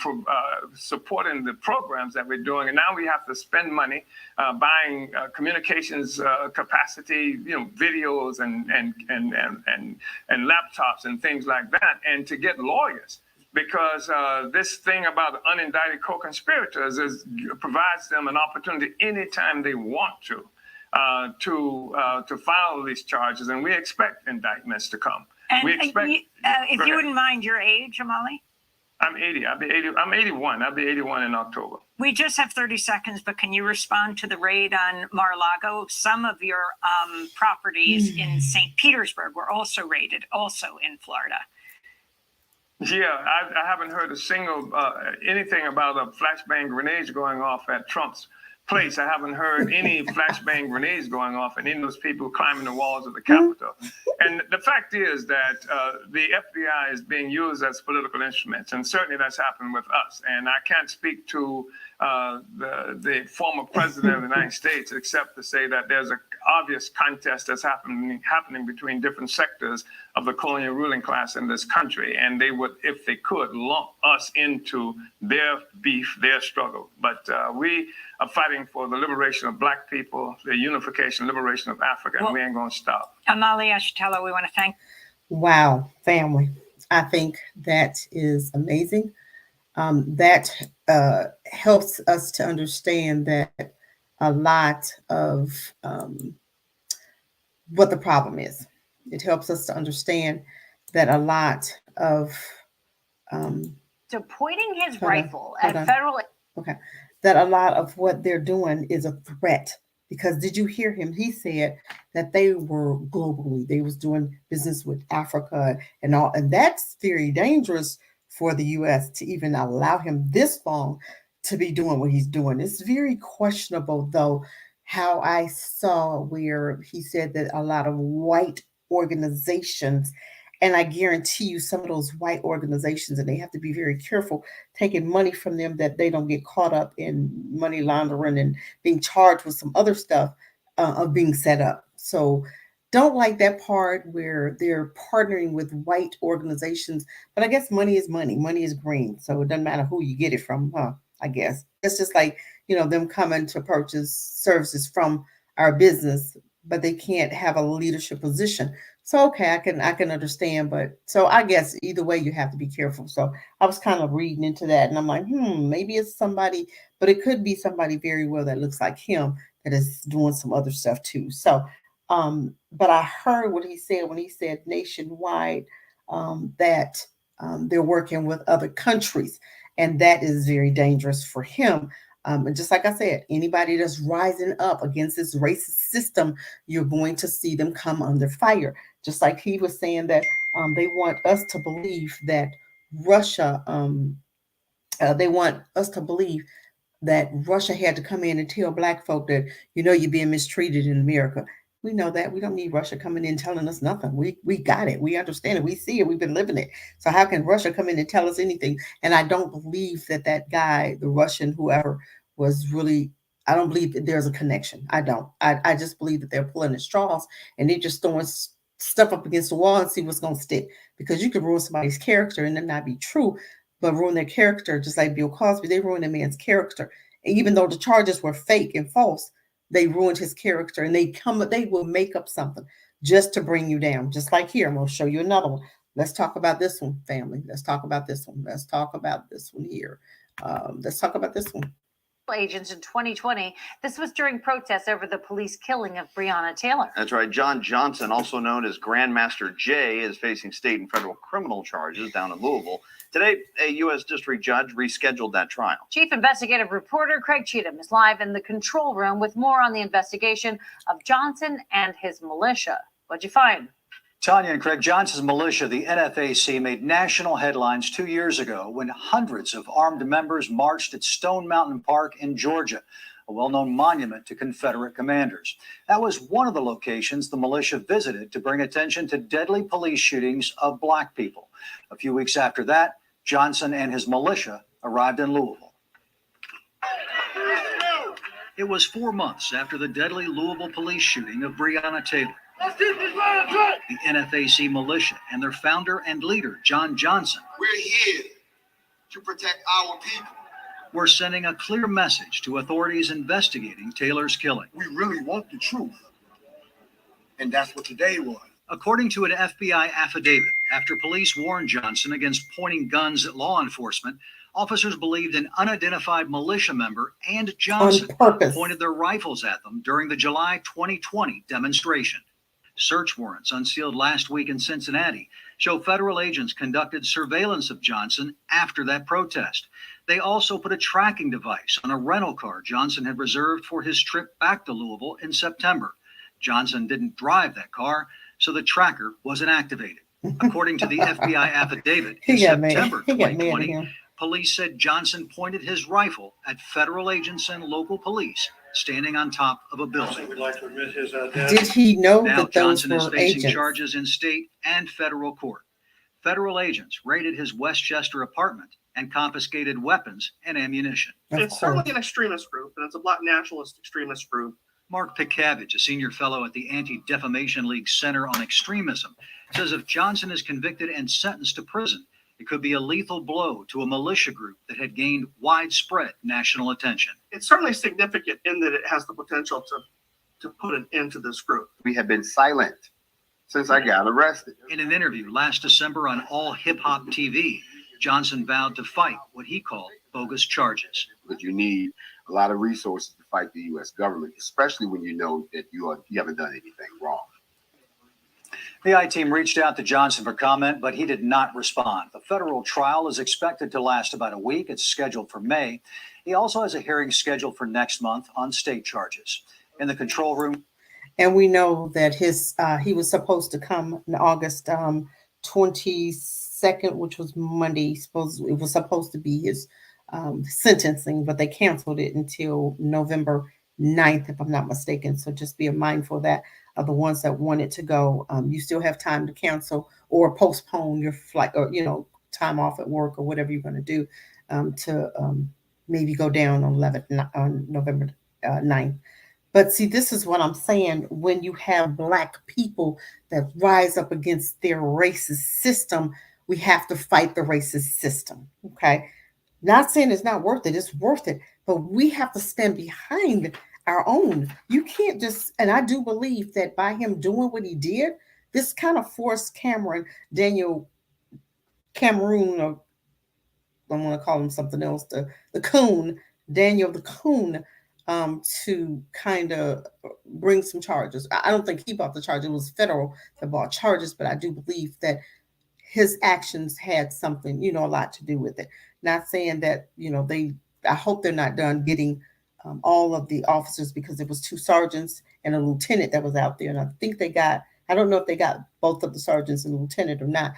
S3: supporting the programs that we're doing. And now we have to spend money buying communications capacity, videos and laptops and things like that, and to get lawyers. Because this thing about unindicted co-conspirators provides them an opportunity anytime they want to file these charges, and we expect indictments to come.
S2: And
S3: we expect.
S2: If you wouldn't mind your age, O'Malley?
S3: I'm 80. I'm 81. I'll be 81 in October.
S2: We just have 30 seconds, but can you respond to the raid on Mar-a-Lago? Some of your properties in St. Petersburg were also raided, also in Florida.
S3: Yeah, I haven't heard a single anything about a flashbang grenades going off at Trump's place. I haven't heard any flashbang grenades going off and any of those people climbing the walls of the Capitol. And the fact is that the FBI is being used as political instruments, and certainly that's happened with us. And I can't speak to the former president of the United States, except to say that there's an obvious contest that's happening between different sectors of the colonial ruling class in this country, and they would, if they could, lump us into their beef, their struggle. But we are fighting for the liberation of Black people, the unification, liberation of Africa, and we ain't going to stop.
S2: Amali Ashitella, we want to thank.
S1: Wow, family. I think that is amazing. That helps us to understand that a lot of what the problem is. It helps us to understand that a lot of
S2: So pointing his rifle at federal.
S1: Okay, that a lot of what they're doing is a threat. Because did you hear him? He said that they were globally, they was doing business with Africa and all, and that's very dangerous for the U.S. to even allow him this long to be doing what he's doing. It's very questionable, though, how I saw where he said that a lot of white organizations, and I guarantee you some of those white organizations, and they have to be very careful taking money from them that they don't get caught up in money laundering and being charged with some other stuff of being set up. So don't like that part where they're partnering with white organizations. But I guess money is money. Money is green. So it doesn't matter who you get it from, huh? I guess. It's just like, them coming to purchase services from our business, but they can't have a leadership position. So, okay, I can understand, but so I guess either way, you have to be careful. So I was kind of reading into that and I'm like, maybe it's somebody, but it could be somebody very well that looks like him that is doing some other stuff too. So, but I heard what he said when he said nationwide, that they're working with other countries, and that is very dangerous for him. And just like I said, anybody that's rising up against this racist system, you're going to see them come under fire. Just like he was saying that they want us to believe that Russia, they want us to believe that Russia had to come in and tell Black folk that, you're being mistreated in America. We know that. We don't need Russia coming in telling us nothing. We got it. We understand it. We see it. We've been living it. So how can Russia come in and tell us anything? And I don't believe that guy, the Russian, whoever, was really, I don't believe that there's a connection. I don't. I just believe that they're pulling at straws and they're just throwing stuff up against the wall and see what's going to stick. Because you could ruin somebody's character and it not be true, but ruin their character, just like Bill Cosby. They ruined a man's character. And even though the charges were fake and false, they ruined his character, and they will make up something just to bring you down. Just like here, I'm going to show you another one. Let's talk about this one, family. Let's talk about this one. Let's talk about this one here. Let's talk about this one.
S2: Agents in 2020. This was during protests over the police killing of Breonna Taylor.
S5: That's right. John Johnson, also known as Grandmaster Jay, is facing state and federal criminal charges down in Louisville. Today, a U.S. district judge rescheduled that trial.
S2: Chief investigative reporter Craig Cheatham is live in the control room with more on the investigation of Johnson and his militia. What'd you find?
S6: Tanya and Craig, Johnson's militia, the NFAC, made national headlines 2 years ago when hundreds of armed members marched at Stone Mountain Park in Georgia, a well-known monument to Confederate commanders. That was one of the locations the militia visited to bring attention to deadly police shootings of Black people. A few weeks after that, Johnson and his militia arrived in Louisville. It was 4 months after the deadly Louisville police shooting of Breonna Taylor. The NFAC militia and their founder and leader, John Johnson,
S7: we're here to protect our people.
S6: Were sending a clear message to authorities investigating Taylor's killing.
S7: We really want the truth. And that's what today was.
S6: According to an FBI affidavit, after police warned Johnson against pointing guns at law enforcement, officers believed an unidentified militia member and Johnson pointed their rifles at them during the July 2020 demonstration. Search warrants unsealed last week in Cincinnati show federal agents conducted surveillance of Johnson after that protest. They also put a tracking device on a rental car Johnson had reserved for his trip back to Louisville in September. Johnson didn't drive that car, so the tracker wasn't activated. According to the FBI affidavit, in September 2020, police said Johnson pointed his rifle at federal agents and local police standing on top of a building.
S7: We'd like to admit his identity.
S1: Did he know
S6: now
S1: that those
S6: Johnson
S1: were
S6: is facing
S1: agents?
S6: Charges in state and federal court. Federal agents raided his Westchester apartment and confiscated weapons and ammunition.
S8: It's certainly an extremist group, and it's a black nationalist extremist group.
S6: Mark Pikavage, a senior fellow at the Anti-Defamation League Center on Extremism, says if Johnson is convicted and sentenced to prison, it could be a lethal blow to a militia group that had gained widespread national attention.
S8: It's certainly significant in that it has the potential to put an end to this group.
S7: We have been silent since I got arrested.
S6: In an interview last December on All Hip Hop TV, Johnson vowed to fight what he called bogus charges.
S7: But you need a lot of resources to fight the U.S. government, especially when you know that you haven't done anything wrong.
S6: The I-team reached out to Johnson for comment, but he did not respond. The federal trial is expected to last about a week. It's scheduled for May. He also has a hearing scheduled for next month on state charges. In the control room.
S1: And we know that he was supposed to come in August 22nd, which was Monday. It was supposed to be his sentencing, but they canceled it until November 9th, if I'm not mistaken. So just be mindful of that. Of the ones that wanted to go, you still have time to cancel or postpone your flight, or time off at work or whatever you're going to do to maybe go down on November 9th. But see, this is what I'm saying. When you have Black people that rise up against their racist system, we have to fight the racist system. Okay, not saying it's not worth it; it's worth it. But we have to stand behind our own. You can't just, and I do believe that by him doing what he did, this kind of forced Cameroon, or I want to call him something else, Daniel the Coon, to kind of bring some charges. I don't think he brought the charge. It was federal that brought charges, but I do believe that his actions had something, a lot to do with it. Not saying that, I hope they're not done getting all of the officers, because there was 2 sergeants and a lieutenant that was out there. And I think I don't know if they got both of the sergeants and the lieutenant or not,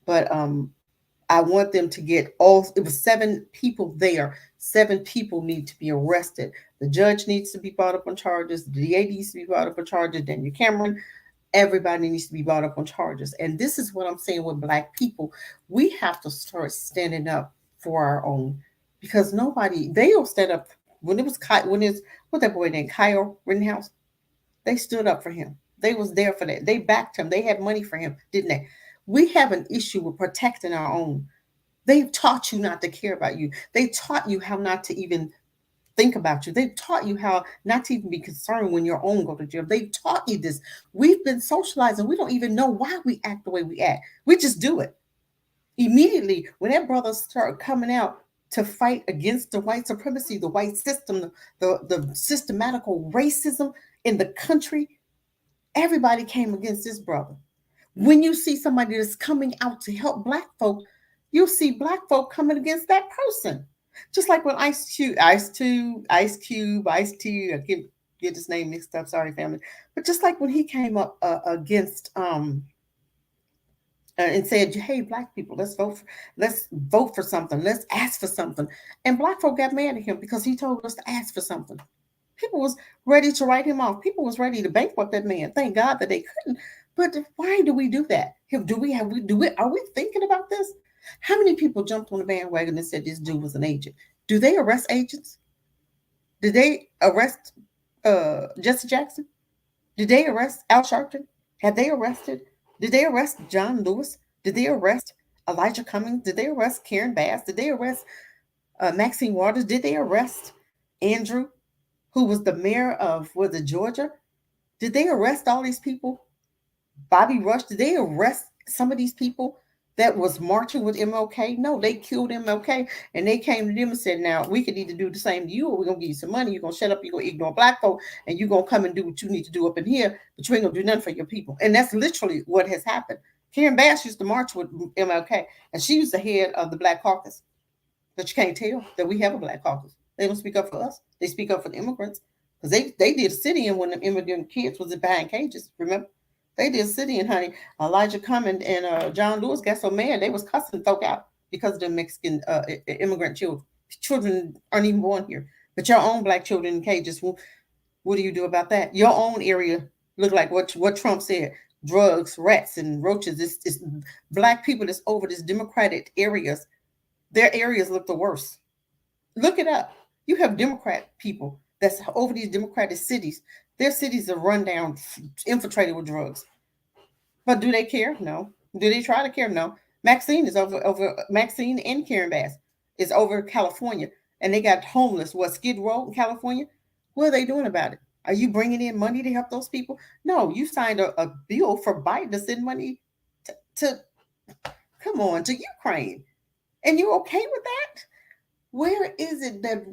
S1: but I want them to get it was 7 people there. 7 people need to be arrested. The judge needs to be brought up on charges. The DA needs to be brought up on charges. Daniel Cameron, everybody needs to be brought up on charges. And this is what I'm saying with Black people. We have to start standing up for our own, because they'll stand up. When that boy named Kyle Rittenhouse, they stood up for him. They was there for that. They backed him. They had money for him, didn't they? We have an issue with protecting our own. They've taught you not to care about you. They taught you how not to even think about you. They've taught you how not to even be concerned when your own go to jail. They've taught you this. We've been socializing. We don't even know why we act the way we act. We just do it. Immediately, when that brother started coming out to fight against the white supremacy, the white system, the systematical racism in the country, everybody came against this brother. When you see somebody that's coming out to help Black folk, you'll see Black folk coming against that person. Just like when Ice Cube, I get his name mixed up, sorry family. But just like when he came up against and said, hey, Black people, let's vote for something. Let's ask for something. And Black folk got mad at him because he told us to ask for something. People was ready to write him off. People was ready to bankrupt that man. Thank God that they couldn't. But why do we do that? Are we thinking about this? How many people jumped on the bandwagon and said this dude was an agent? Do they arrest agents? Did they arrest Jesse Jackson? Did they arrest Al Sharpton? Have they arrested? Did they arrest John Lewis? Did they arrest Elijah Cummings? Did they arrest Karen Bass? Did they arrest Maxine Waters? Did they arrest Andrew, who was the mayor of Georgia? Did they arrest all these people? Bobby Rush, did they arrest some of these people that was marching with MLK? No, they killed MLK, and they came to them and said, now, we could either do the same to you, or we're going to give you some money. You're going to shut up, you're going to ignore Black folk, and you're going to come and do what you need to do up in here, but you ain't going to do nothing for your people. And that's literally what has happened. Karen Bass used to march with MLK, and she was the head of the Black Caucus. But you can't tell that we have a Black Caucus. They don't speak up for us. They speak up for the immigrants, because they did a sit-in when the immigrant kids was behind cages, remember? They did sit-in, honey. Elijah Cummings and John Lewis got so mad they was cussing folk out because of the Mexican immigrant children. Children aren't even born here. But your own Black children in cages, what do you do about that? Your own area look like what Trump said. Drugs, rats, and roaches. It's Black people that's over these Democratic areas Their areas look the worst. Look it up. You have Democrat people that's over these Democratic cities. Their cities are run down, infiltrated with drugs. But do they care? No. Do they try to care? No. Maxine is over Maxine and Karen Bass is over California, and they got homeless. What, Skid Row in California? What are they doing about it? Are you bringing in money to help those people? No, you signed a bill for Biden to send money to come on, to Ukraine, and you okay with that? Where is it that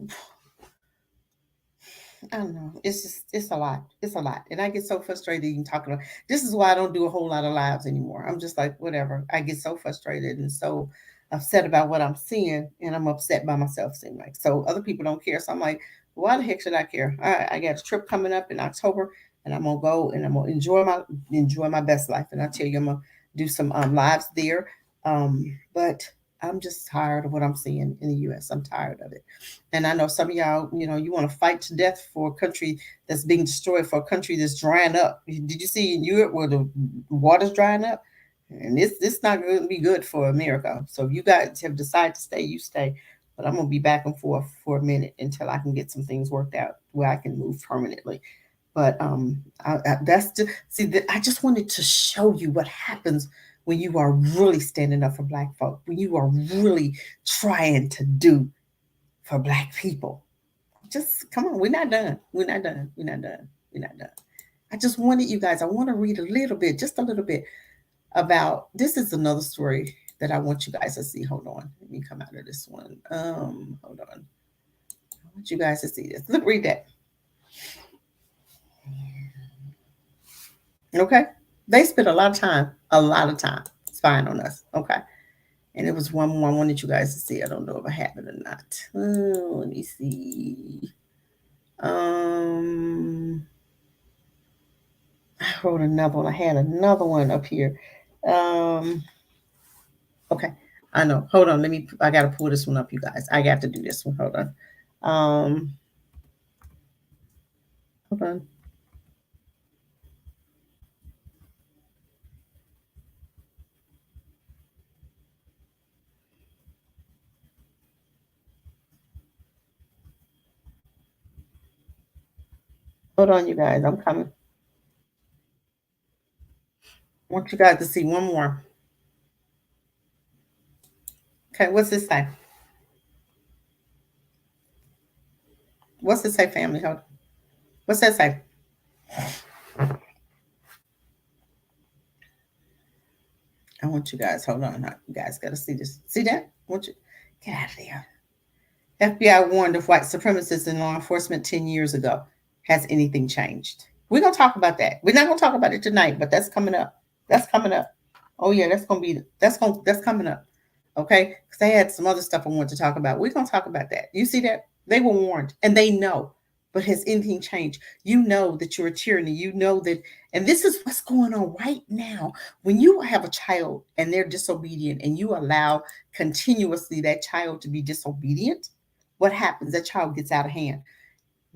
S1: I don't know? It's a lot. It's a lot, and I get so frustrated even talking about. This is why I don't do a whole lot of lives anymore. I'm just like whatever. I get so frustrated and so upset about what I'm seeing, and I'm upset by myself. Seem like so other people don't care. So I'm like, why the heck should I care? I got a trip coming up in October, and I'm gonna go and I'm gonna enjoy my best life. And I tell you, I'm gonna do some lives there. But I'm just tired of what I'm seeing in the U.S. I'm tired of it. And I know some of y'all, you want to fight to death for a country that's being destroyed, for a country that's drying up. Did you see in Europe where the water's drying up? And this not going to be good for America. So if you guys have decided to stay, you stay. But I'm going to be back and forth for a minute until I can get some things worked out where I can move permanently. But that's just I just wanted to show you what happens when you are really standing up for Black folk, when you are really trying to do for Black people. Just come on, we're not done. We're not done. We're not done. We're not done. I just wanted you guys, I want to read a little bit, just a little bit about, this is another story that I want you guys to see. Hold on. Let me come out of this one. Hold on. I want you guys to see this. Look, read that. Okay. They spent a lot of time spying on us. Okay. And it was one more I wanted you guys to see. I don't know if I have it or not. Let me see. I wrote another one. I had another one up here. Okay. I know. Hold on. I got to pull this one up, you guys. I got to do this one. Hold on. Hold on. Hold on, you guys. I'm coming. I want you guys to see one more. Okay, what's this say? What's this say, family? Hold on. What's that say? I want you guys, hold on. You guys got to see this. See that? I want you, get out of there. FBI warned of white supremacists in law enforcement 10 years ago. Has anything changed? We're going to talk about that. We're not going to talk about it tonight, but that's coming up. That's coming up. Oh yeah, that's coming up. Okay? Because I had some other stuff I wanted to talk about. We're going to talk about that. You see that? They were warned and they know. But has anything changed? You know that you're a tyranny. You know that, and this is what's going on right now. When you have a child and they're disobedient and you allow continuously that child to be disobedient, what happens? That child gets out of hand.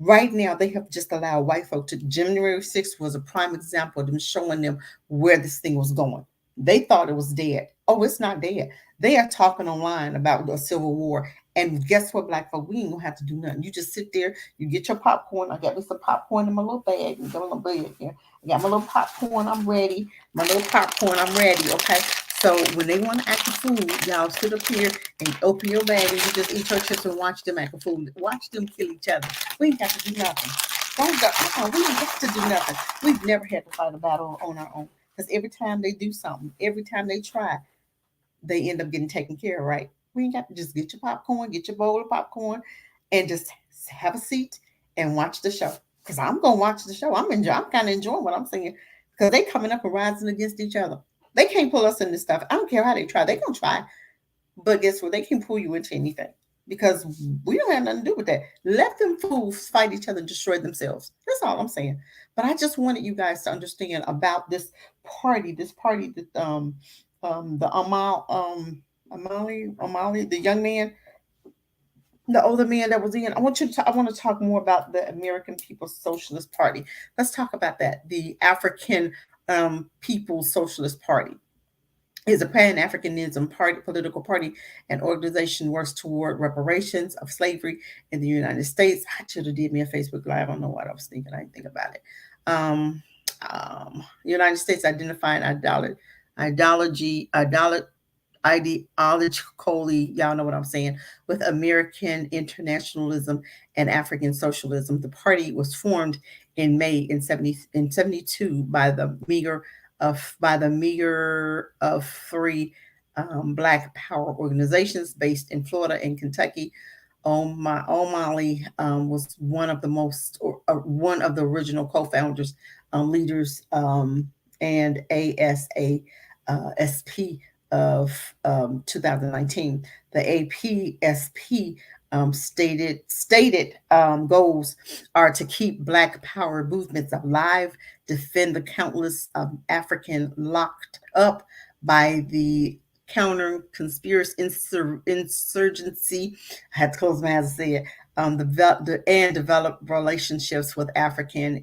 S1: Right now, they have just allowed white folk to. January 6th was a prime example of them showing them where this thing was going. They thought it was dead. Oh, it's not dead. They are talking online about the Civil War. And guess what, Black folk? We ain't gonna have to do nothing. You just sit there, you get your popcorn. I got me some popcorn in my little bag. I got my little bag here. I got my little popcorn, I'm ready. My little popcorn, I'm ready. Okay. So when they want to act a fool, y'all sit up here and open your bag and you just eat your chips and watch them act a fool. Watch them kill each other. We ain't got to do nothing. We ain't got to do nothing. We've never had to fight a battle on our own. Because every time they do something, every time they try, they end up getting taken care of, right? We ain't got to just get your popcorn, get your bowl of popcorn, and just have a seat and watch the show. Because I'm gonna watch the show. I'm kind of enjoying what I'm seeing. Because they coming up and rising against each other. They can't pull us in this stuff. I don't care how they try. They're gonna try. But guess what? They can pull you into anything. Because we don't have nothing to do with that. Let them fools fight each other and destroy themselves. That's all I'm saying. But I just wanted you guys to understand about this party that the Amali, the young man, the older man that was in. I want to talk more about the American People's Socialist Party. Let's talk about that. The African People's Socialist Party. is a Pan-Africanism party, political party and organization works toward reparations of slavery in the United States. I should have did me a Facebook Live. I don't know what I was thinking. I didn't think about it. United States identifying ideologically, y'all know what I'm saying, with American internationalism and African socialism. The party was formed in May in 72 by the meager of three Black Power organizations based in Florida and Kentucky. O'Malley was one of the original co-founders, leaders, and ASASP of 2019. The APSP stated goals are to keep Black Power movements alive, defend the countless African locked up by the counter conspiracy insurgency. I had to close my eyes to say it. And develop relationships with Africans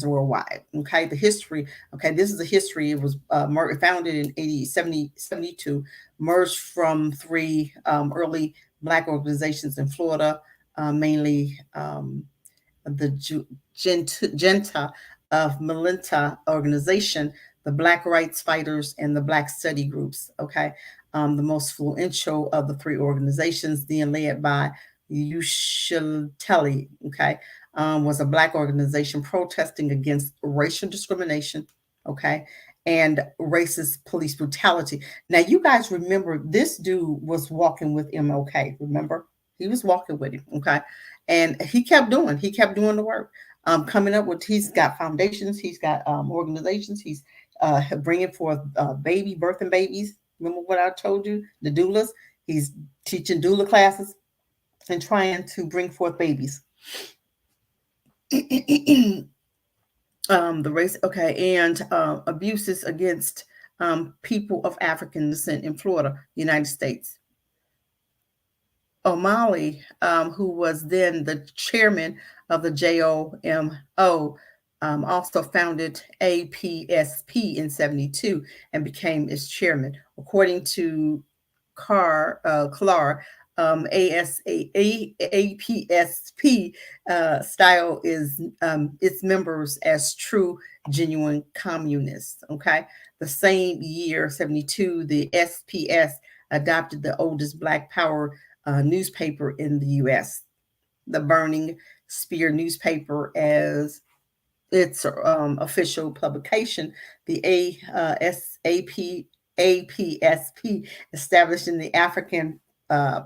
S1: worldwide. Okay, the history. Okay, this is the history. It was founded in 72, merged from three early Black organizations in Florida, mainly the Genta of Melinta organization, the Black Rights Fighters, and the Black Study Groups. Okay, the most influential of the three organizations, then led by Ushiltelli, okay, was a Black organization protesting against racial discrimination, okay, and racist police brutality. Now, you guys remember this dude was walking with MLK, remember? He was walking with him, okay? And he kept doing the work, coming up with, he's got foundations, he's got organizations, he's bringing forth birthing babies. Remember what I told you? The doulas, he's teaching doula classes and trying to bring forth babies. The race, okay, and abuses against people of African descent in Florida, United States. O'Malley, who was then the chairman of the JOMO, also founded APSP in 72 and became its chairman. According to Clark, APSP style is its members as true, genuine communists. Okay, the same year, 72, the SPS adopted the oldest Black Power newspaper in the U.S., the Burning Spear newspaper, as its official publication. The APSP established in the African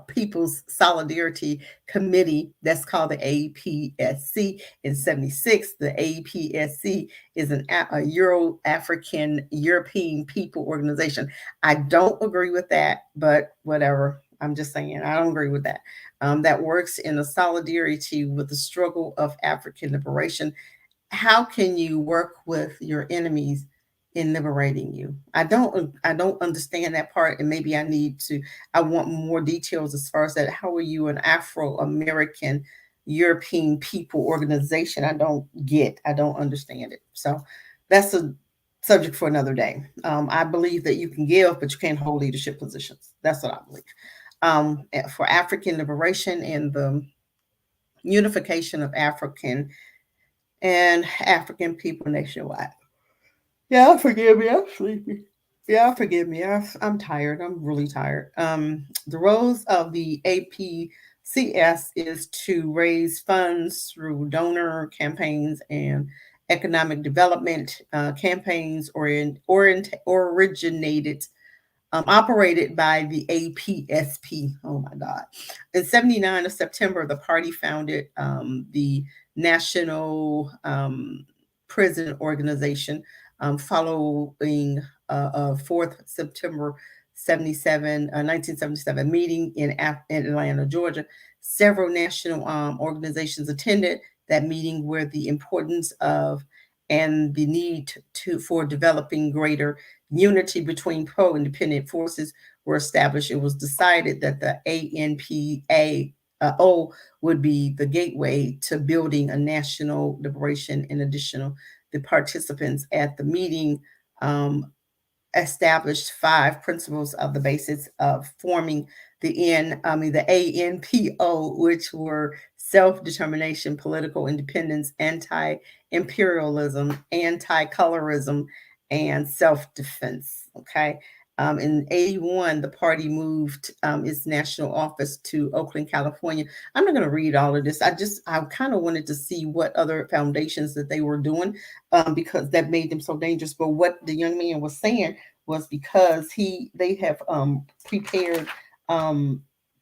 S1: People's Solidarity Committee, that's called the APSC, in 76. The APSC is a Euro-African European people organization. I don't agree with that, but whatever. I'm just saying, I don't agree with that. That works in a solidarity with the struggle of African liberation. How can you work with your enemies in liberating you? I don't understand that part, and maybe I want more details as far as that. How are you an Afro-American European people organization? I don't understand it. So that's a subject for another day. I believe that you can give, but you can't hold leadership positions. That's what I believe. For African liberation and the unification of African people nationwide. Yeah, forgive me. I'm sleepy. Yeah, forgive me. I'm tired. I'm really tired. The roles of the APCS is to raise funds through donor campaigns and economic development campaigns operated by the APSP. Oh my God. In 79 of September, the party founded the National Prison Organization following a 4th September 1977 meeting in Atlanta, Georgia. Several national organizations attended that meeting, where the importance of and the need for developing greater unity between pro-independent forces were established. It was decided that the ANPAO would be the gateway to building a national liberation. In addition, the participants at the meeting established 5 principles of the basis of forming the ANPO, which were self-determination, political independence, anti-imperialism, anti-colorism, and self-defense. Okay. In 81, the party moved its national office to Oakland, California. I'm not going to read all of this. I kind of wanted to see what other foundations that they were doing, because that made them so dangerous. But what the young man was saying was because they have prepared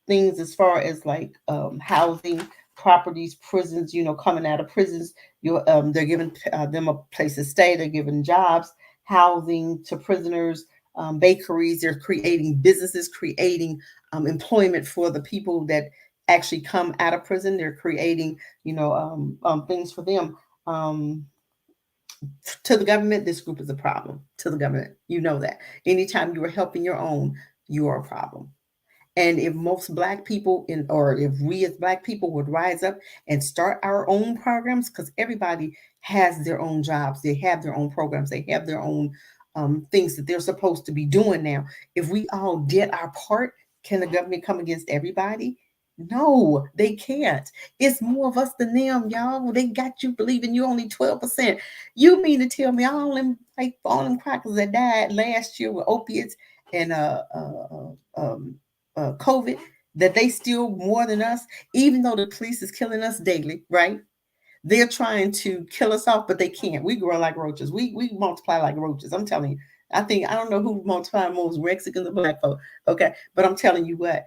S1: things as far as like housing, properties, prisons, coming out of prisons. They're giving them a place to stay. They're giving jobs, housing to prisoners, bakeries. They're creating businesses, creating employment for the people that actually come out of prison. They're creating, things for them. To the government, this group is a problem. To the government, you know that. Anytime you are helping your own, you are a problem. And if most Black people or if we as Black people would rise up and start our own programs, because everybody has their own jobs, they have their own programs, they have their own things that they're supposed to be doing now. If we all did our part, can the government come against everybody? No, they can't. It's more of us than them, y'all. They got you believing you only 12%. You mean to tell me all them crackers that died last year with opiates and COVID, that they still more than us, even though the police is killing us daily, right? They're trying to kill us off, but they can't. We grow like roaches. We multiply like roaches. I'm telling you. I don't know who multiply most, Mexicans or Black folk. Okay, but I'm telling you what,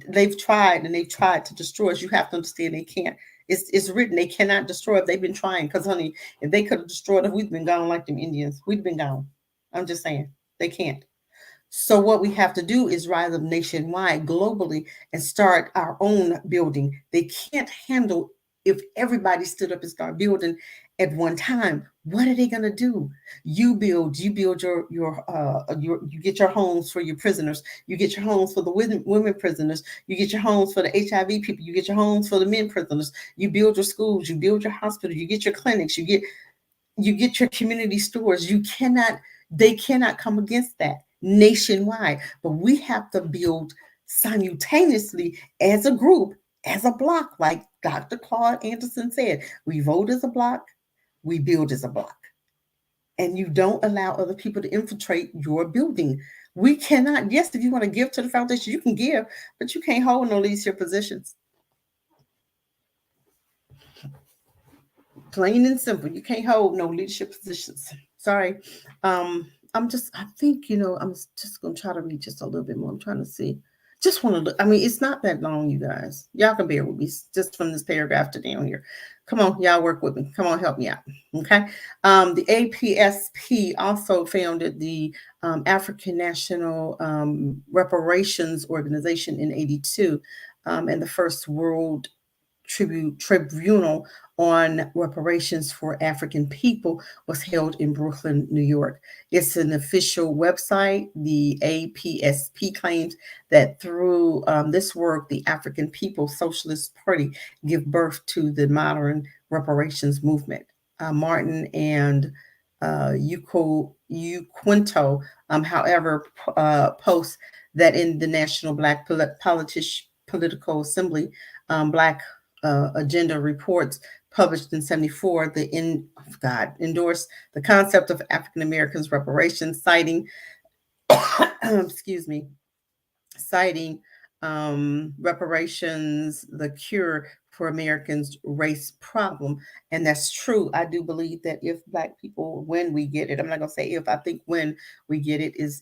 S1: they've tried to destroy us. You have to understand they can't. It's written they cannot destroy us. They've been trying, because honey, if they could have destroyed us, we'd been gone like them Indians. We'd been gone. I'm just saying they can't. So what we have to do is rise up nationwide, globally, and start our own building. They can't handle if everybody stood up and started building at one time. What are they going to do? You build you get your homes for your prisoners. You get your homes for the women prisoners. You get your homes for the HIV people. You get your homes for the men prisoners. You build your schools. You build your hospitals. You get your clinics. You get your community stores. They cannot come against that nationwide, but we have to build simultaneously as a group, as a block, like Dr. Claude Anderson said. We vote as a block, we build as a block. And you don't allow other people to infiltrate your building. We cannot, yes, if you want to give to the foundation, you can give, but you can't hold no leadership positions. Plain and simple. You can't hold no leadership positions. Sorry. I think, I'm just going to try to read just a little bit more. I'm trying to see. Just want to look. I mean, it's not that long, you guys. Y'all can bear with me just from this paragraph to down here. Come on, y'all work with me. Come on, help me out. Okay. The APSP also founded the African National Reparations Organization in 82, and the first World Tribunal on reparations for African people was held in Brooklyn, New York. It's an official website. The APSP claims that through this work, the African People's Socialist Party give birth to the modern reparations movement. Martin and Uquinto, however, post that in the National Black Political Assembly, Black Agenda Reports published in 74, endorsed the concept of African Americans reparations, citing reparations, the cure for Americans' race problem. And that's true. I do believe that if Black people, when we get it, I'm not going to say if, I think when we get it is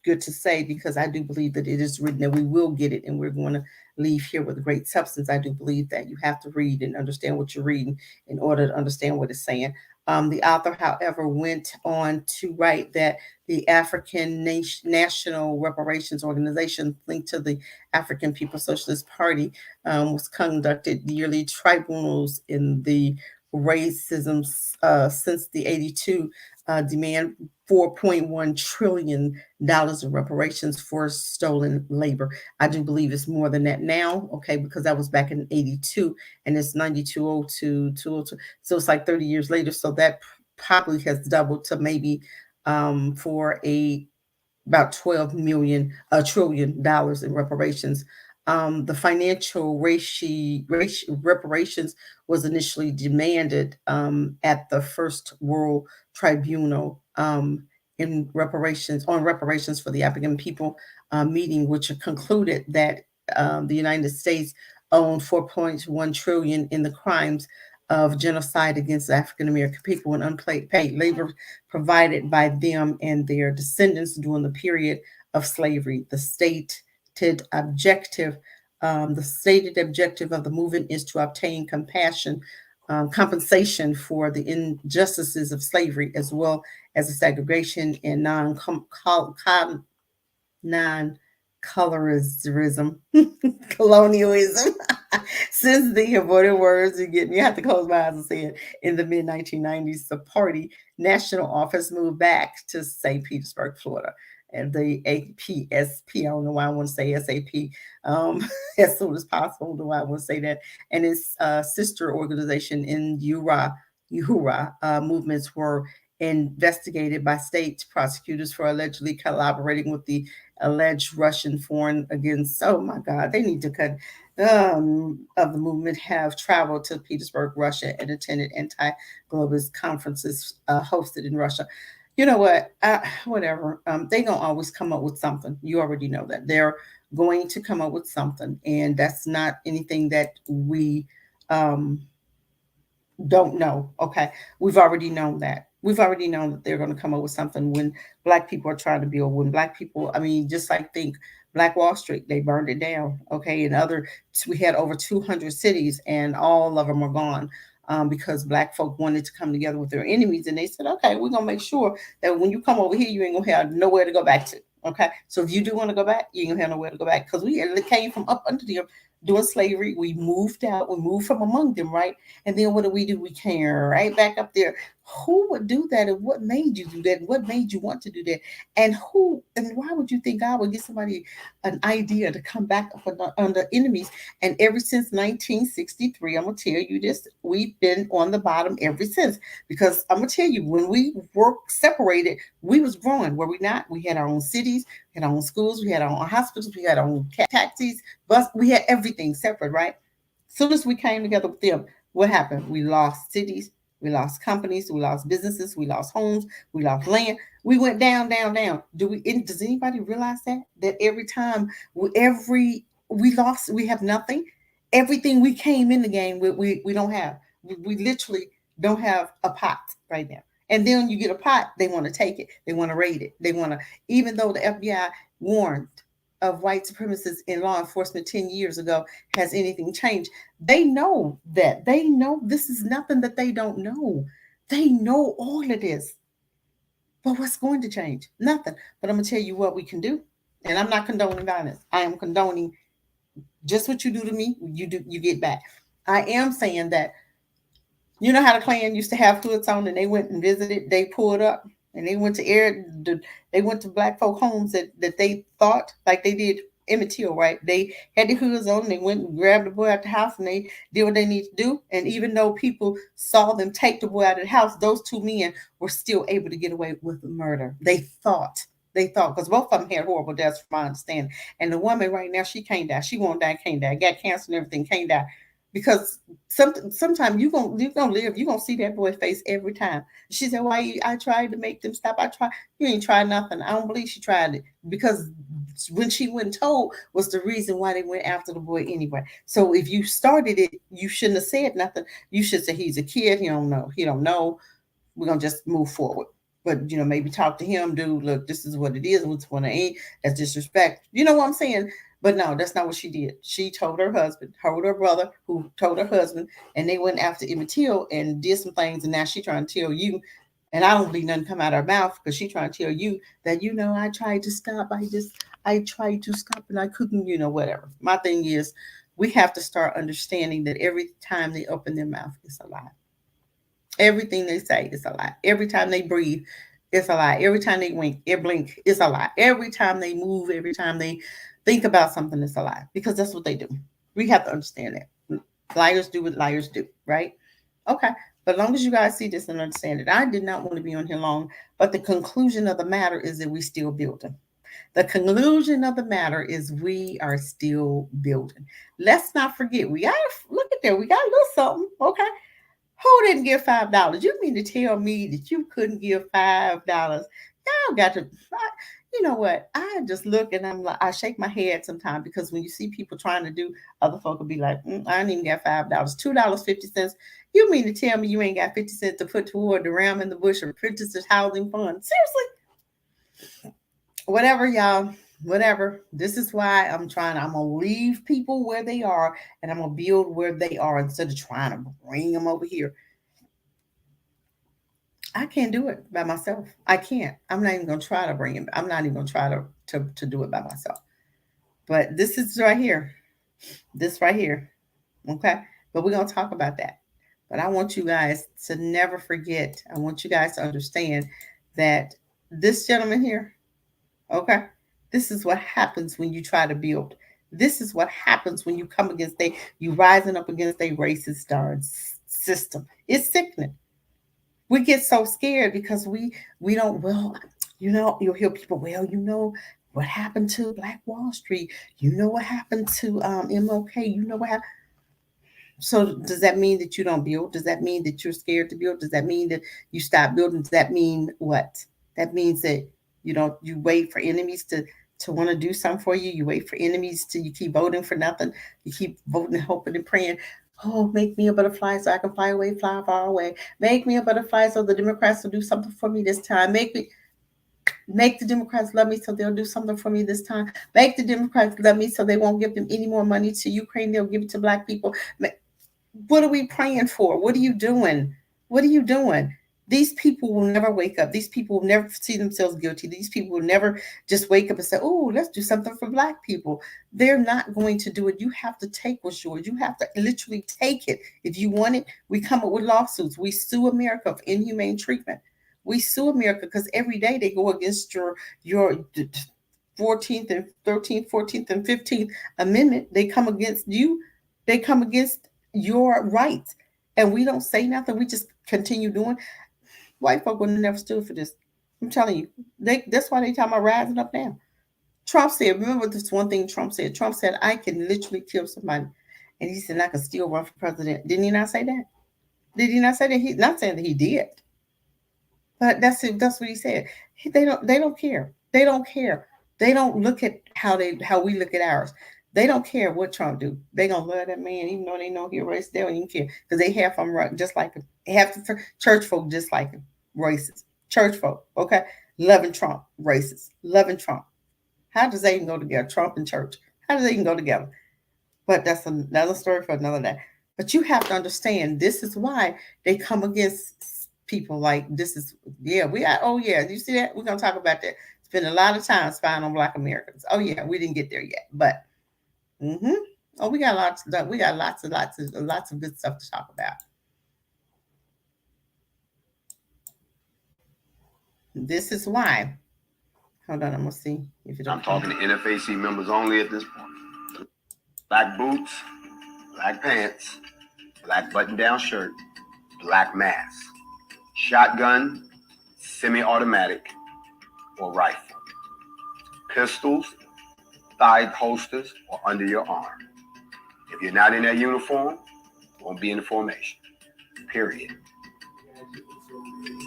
S1: good to say, because I do believe that it is written that we will get it, and we're going to leave here with great substance. I do believe that you have to read and understand what you're reading in order to understand what it's saying. The author, however, went on to write that the African National Reparations Organization, linked to the African People's Socialist Party, was conducted yearly tribunals in the racism since the 82 demand $4.1 trillion in reparations for stolen labor. I do believe it's more than that now, okay, because that was back in 82 and it's 9202, 202. So it's like 30 years later. So that probably has doubled to maybe for about $12 trillion in reparations. The financial reparations was initially demanded at the First World Tribunal in reparations for the African people meeting, which concluded that the United States owned 4.1 trillion in the crimes of genocide against African American people and unpaid labor provided by them and their descendants during the period of slavery. The stated objective of the movement is to obtain compensation for the injustices of slavery, as well as the segregation and non-colorism, colonialism. Since the avoided words, you have to close my eyes and say it. In the mid-1990s, the party national office moved back to St. Petersburg, Florida. And the APSP, I don't know why I want to say SAP, as soon as possible. I don't know why I want to say that. And its sister organization in Uhura movements were investigated by state prosecutors for allegedly collaborating with the alleged Russian foreign against. Oh my God, they need to cut. Of the movement have traveled to Petersburg, Russia, and attended anti-globalist conferences hosted in Russia. You know what? Whatever. They don't always come up with something. You already know that they're going to come up with something, and that's not anything that we don't know. Okay, we've already known that. We've already known that they're going to come up with something when Black people are trying to build. When Black people, I mean, just like think Black Wall Street, they burned it down. Okay, and we had over 200 cities, and all of them are gone. Because Black folk wanted to come together with their enemies, and they said, okay, we're gonna make sure that when you come over here, you ain't gonna have nowhere to go back to. Okay, so if you do want to go back, you ain't gonna have nowhere to go back, because we came from up under them doing slavery. We moved out, we moved from among them, right? And then what do? We came right back up there. Who would do that, and what made you do that, and what made you want to do that, and why would you think God would give somebody an idea to come back up under enemies? And ever since 1963, I'm gonna tell you this, we've been on the bottom ever since. Because I'm gonna tell you, when we were separated, we was growing, were we not? We had our own cities, we had our own schools, we had our own hospitals, we had our own taxis, bus, we had everything separate, right? As soon as we came together with them, what happened? We lost cities, we lost companies, we lost businesses, we lost homes, we lost land. We went down, down, down. Does anybody realize that? That every time we lost, we have nothing. Everything we came in the game with, we don't have. We literally don't have a pot right now. And then you get a pot, they want to take it. They want to raid it. They want to, even though the FBI warned of white supremacists in law enforcement 10 years ago, has anything changed? They know that. They know this is nothing that they don't know. They know all of this. But what's going to change? Nothing. But I'm going to tell you what we can do. And I'm not condoning violence. I am condoning just what you do to me, you get back. I am saying that, you know how the Klan used to have hoods on, and they went and visited, they pulled up, and they went to Black folk homes that they thought, like they did Emmett Till, right? They had the hoods on, and they went and grabbed the boy out the house, and they did what they need to do. And even though people saw them take the boy out of the house, those two men were still able to get away with the murder. They thought, because both of them had horrible deaths, from my understanding. And the woman right now, she can't die. She won't die, can't die. Got cancer and everything, can't die. Because sometimes you're gonna live, you're gonna see that boy's face every time. She said, why I tried to make them stop. You ain't tried nothing. I don't believe she tried it, because when she went told was the reason why they went after the boy anyway. So if you started it, you shouldn't have said nothing. You should say, he's a kid, he don't know. We're gonna just move forward. But maybe talk to him, dude. Look, this is what it is, what's what it ain't. That's disrespect. You know what I'm saying? But no, that's not what she did. She told her husband, her brother, who told her husband, and they went after Emmett Till and did some things. And now she trying to tell you, and I don't believe nothing come out of her mouth, because she trying to tell you that, I tried to stop. I tried to stop and I couldn't, whatever. My thing is, we have to start understanding that every time they open their mouth, it's a lie. Everything they say is a lie. Every time they breathe, it's a lie. Every time they blink, it's a lie. Every time they move, every time they think about something, it's a lie, because that's what they do. We have to understand that. Liars do what liars do, right? Okay. But as long as you guys see this and understand it, I did not want to be on here long, but the conclusion of the matter is that we still building. The conclusion of the matter is we are still building. Let's not forget, we got, look at that, we got a little something, okay? Who didn't give $5? You mean to tell me that you couldn't give $5? Y'all got to, you know what? I just look and I'm like, I shake my head sometimes, because when you see people trying to do, other folk will be like, I didn't even got $5, $2.50. You mean to tell me you ain't got 50 cents to put toward the ram in the bush or Princess Housing Fund? Seriously? Whatever, y'all. Whatever. This is why I'm going to leave people where they are, and I'm going to build where they are instead of trying to bring them over here. I can't do it by myself. I can't. I'm not even going to try to bring him. I'm not even going to try to do it by myself. But this is right here. This right here. Okay. But we're going to talk about that. But I want you guys to never forget. I want you guys to understand that this gentleman here, okay, this is what happens when you try to build. This is what happens when you come against you rising up against a racist darn system. It's sickening. We get so scared because we don't, well, you know, you'll hear people, well, you know what happened to Black Wall Street. You know what happened to MLK. You know what happened. So does that mean that you don't build? Does that mean that you're scared to build? Does that mean that you stop building? Does that mean what? That means that you wait for enemies to want to do something for you. You wait for enemies you keep voting for nothing. You keep voting, hoping and praying. Oh, make me a butterfly so I can fly away, fly far away. Make me a butterfly so the Democrats will do something for me this time. Make the Democrats love me so they'll do something for me this time. Make the Democrats love me so they won't give them any more money to Ukraine. They'll give it to Black people. What are we praying for? What are you doing? What are you doing? These people will never wake up. These people will never see themselves guilty. These people will never just wake up and say, oh, let's do something for Black people. They're not going to do it. You have to take what's yours. You have to literally take it. If you want it, we come up with lawsuits. We sue America for inhumane treatment. We sue America because every day they go against your 14th and 13th, 14th and 15th Amendment. They come against you. They come against your rights. And we don't say nothing. We just continue doing. White folk would have never stood for this. I'm telling you. That's why they talking about rising up now. Trump said, remember this one thing Trump said? Trump said, I can literally kill somebody. And he said, I can still run for president. Didn't he not say that? Did he not say that? He's not saying that he did. But that's what he said. They don't care. They don't care. They don't look at how we look at ours. They don't care what Trump do. They gonna love that man, even though they know he racist. They don't even care because they half of them just like him. Half the church folk just like him, racist. Church folk, okay, loving Trump, racist, loving Trump. How does they even go together? Trump and church. How do they even go together? But that's another story for another day. But you have to understand, this is why they come against people like this. Is you see that? We're gonna talk about that. Spend a lot of time spying on Black Americans. Oh yeah, we didn't get there yet, but. Oh, we got lots of good stuff to talk about. This is why. Hold on, I'm gonna see if it.
S7: I'm talking to NFAC members only at this point. Black boots, black pants, black button-down shirt, black mask, shotgun, semi-automatic, or rifle, pistols, thigh holsters, or under your arm. If you're not in that uniform, you won't be in the formation. Period.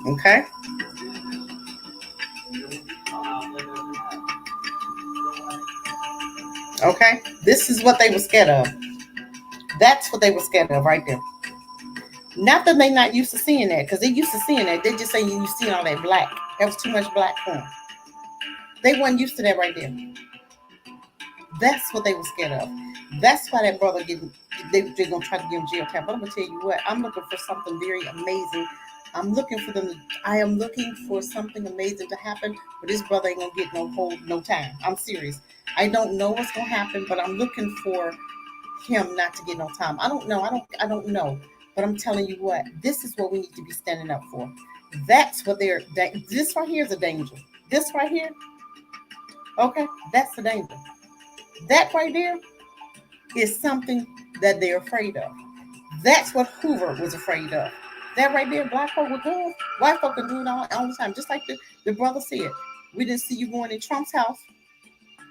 S1: Okay. Okay. This is what they were scared of. That's what they were scared of right there. Not that they not used to seeing that, because they used to seeing that. They just saying you see all that black. That was too much black for them. They weren't used to that right there. That's what they were scared of. That's why that brother they're gonna try to give him jail time. But I'm gonna tell you what, I'm looking for something very amazing. I am looking for something amazing to happen, but this brother ain't gonna get no time. I'm serious. I don't know what's gonna happen, but I'm looking for him not to get no time. I don't know. But I'm telling you what, this is what we need to be standing up for. That's what this right here is a danger. This right here, okay, that's the danger. That right there is something that they're afraid of. That's what Hoover was afraid of. That right there, black folk with guns. White folk can do it all the time. Just like the brother said. We didn't see you going in Trump's house,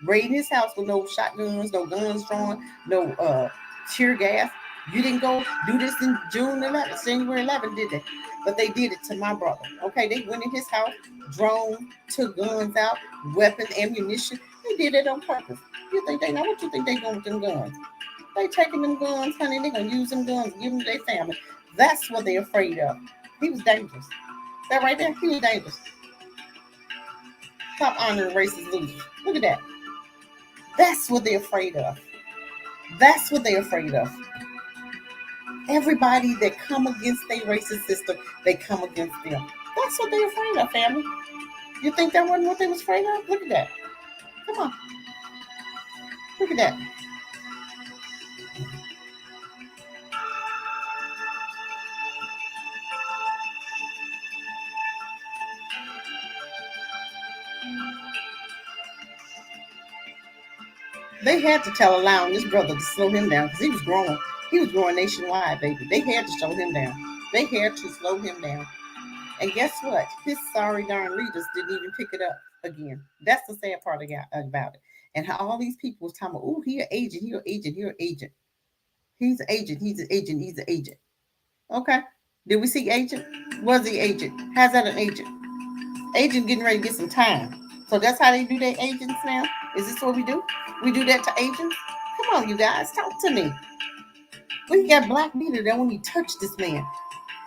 S1: raiding his house with no shotguns, no guns drawn, no tear gas. You didn't go do this in January 11th, did they? But they did it to my brother. Okay, they went in his house, drone, took guns out, weapons, ammunition. They did it on purpose. You think they know what you think they doing with them guns? They taking them guns, honey. They gonna use them guns, give them to their family. That's what they're afraid of. He was dangerous. That right there, he was dangerous. Stop honoring racist losers. Look at that. That's what they're afraid of. That's what they're afraid of. Everybody that come against their racist system, they come against them. That's what they're afraid of, family. You think that wasn't what they was afraid of? Look at that. Come on. Look at that. They had to tell allowing this brother to slow him down because he was growing. He was growing nationwide, baby. They had to slow him down. They had to slow him down. And guess what? His sorry darn leaders didn't even pick it up again. That's the sad part about it. And how all these people was talking about, oh, he an agent, he an agent, he an agent. He's an agent, he's an agent, he's an agent. Okay. Did we see agent? Was he agent? How's that an agent? Agent getting ready to get some time. So that's how they do their agents now? Is this what we do? We do that to agents? Come on, you guys, talk to me. We got black leaders that won't even touch this man.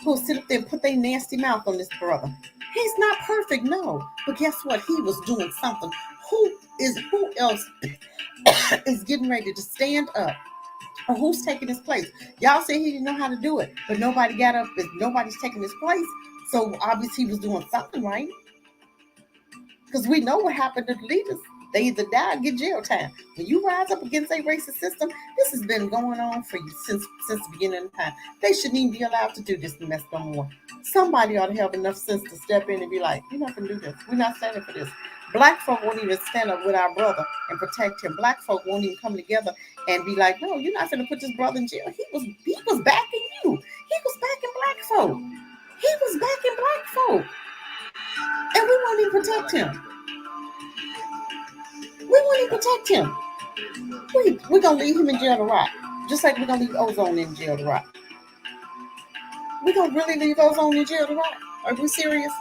S1: Who'll sit up there and put their nasty mouth on this brother. He's not perfect, no. But guess what? He was doing something. Who else is getting ready to stand up? Or who's taking his place? Y'all say he didn't know how to do it, but nobody got up. Nobody's taking his place. So obviously he was doing something right. Because we know what happened to the leaders. They either die or get jail time. When you rise up against a racist system, this has been going on for you since the beginning of time. They shouldn't even be allowed to do this mess no more. Somebody ought to have enough sense to step in and be like, we're not going to do this. We're not standing for this. Black folk won't even stand up with our brother and protect him. Black folk won't even come together and be like, no, you're not going to put this brother in jail. He was backing you. He was backing black folk. He was backing black folk. And we won't even protect him. We won't even protect him. We're going to leave him in jail to rot. Just like we're going to leave Ozone in jail to rot. We're going to really leave Ozone in jail to rot? Are we serious?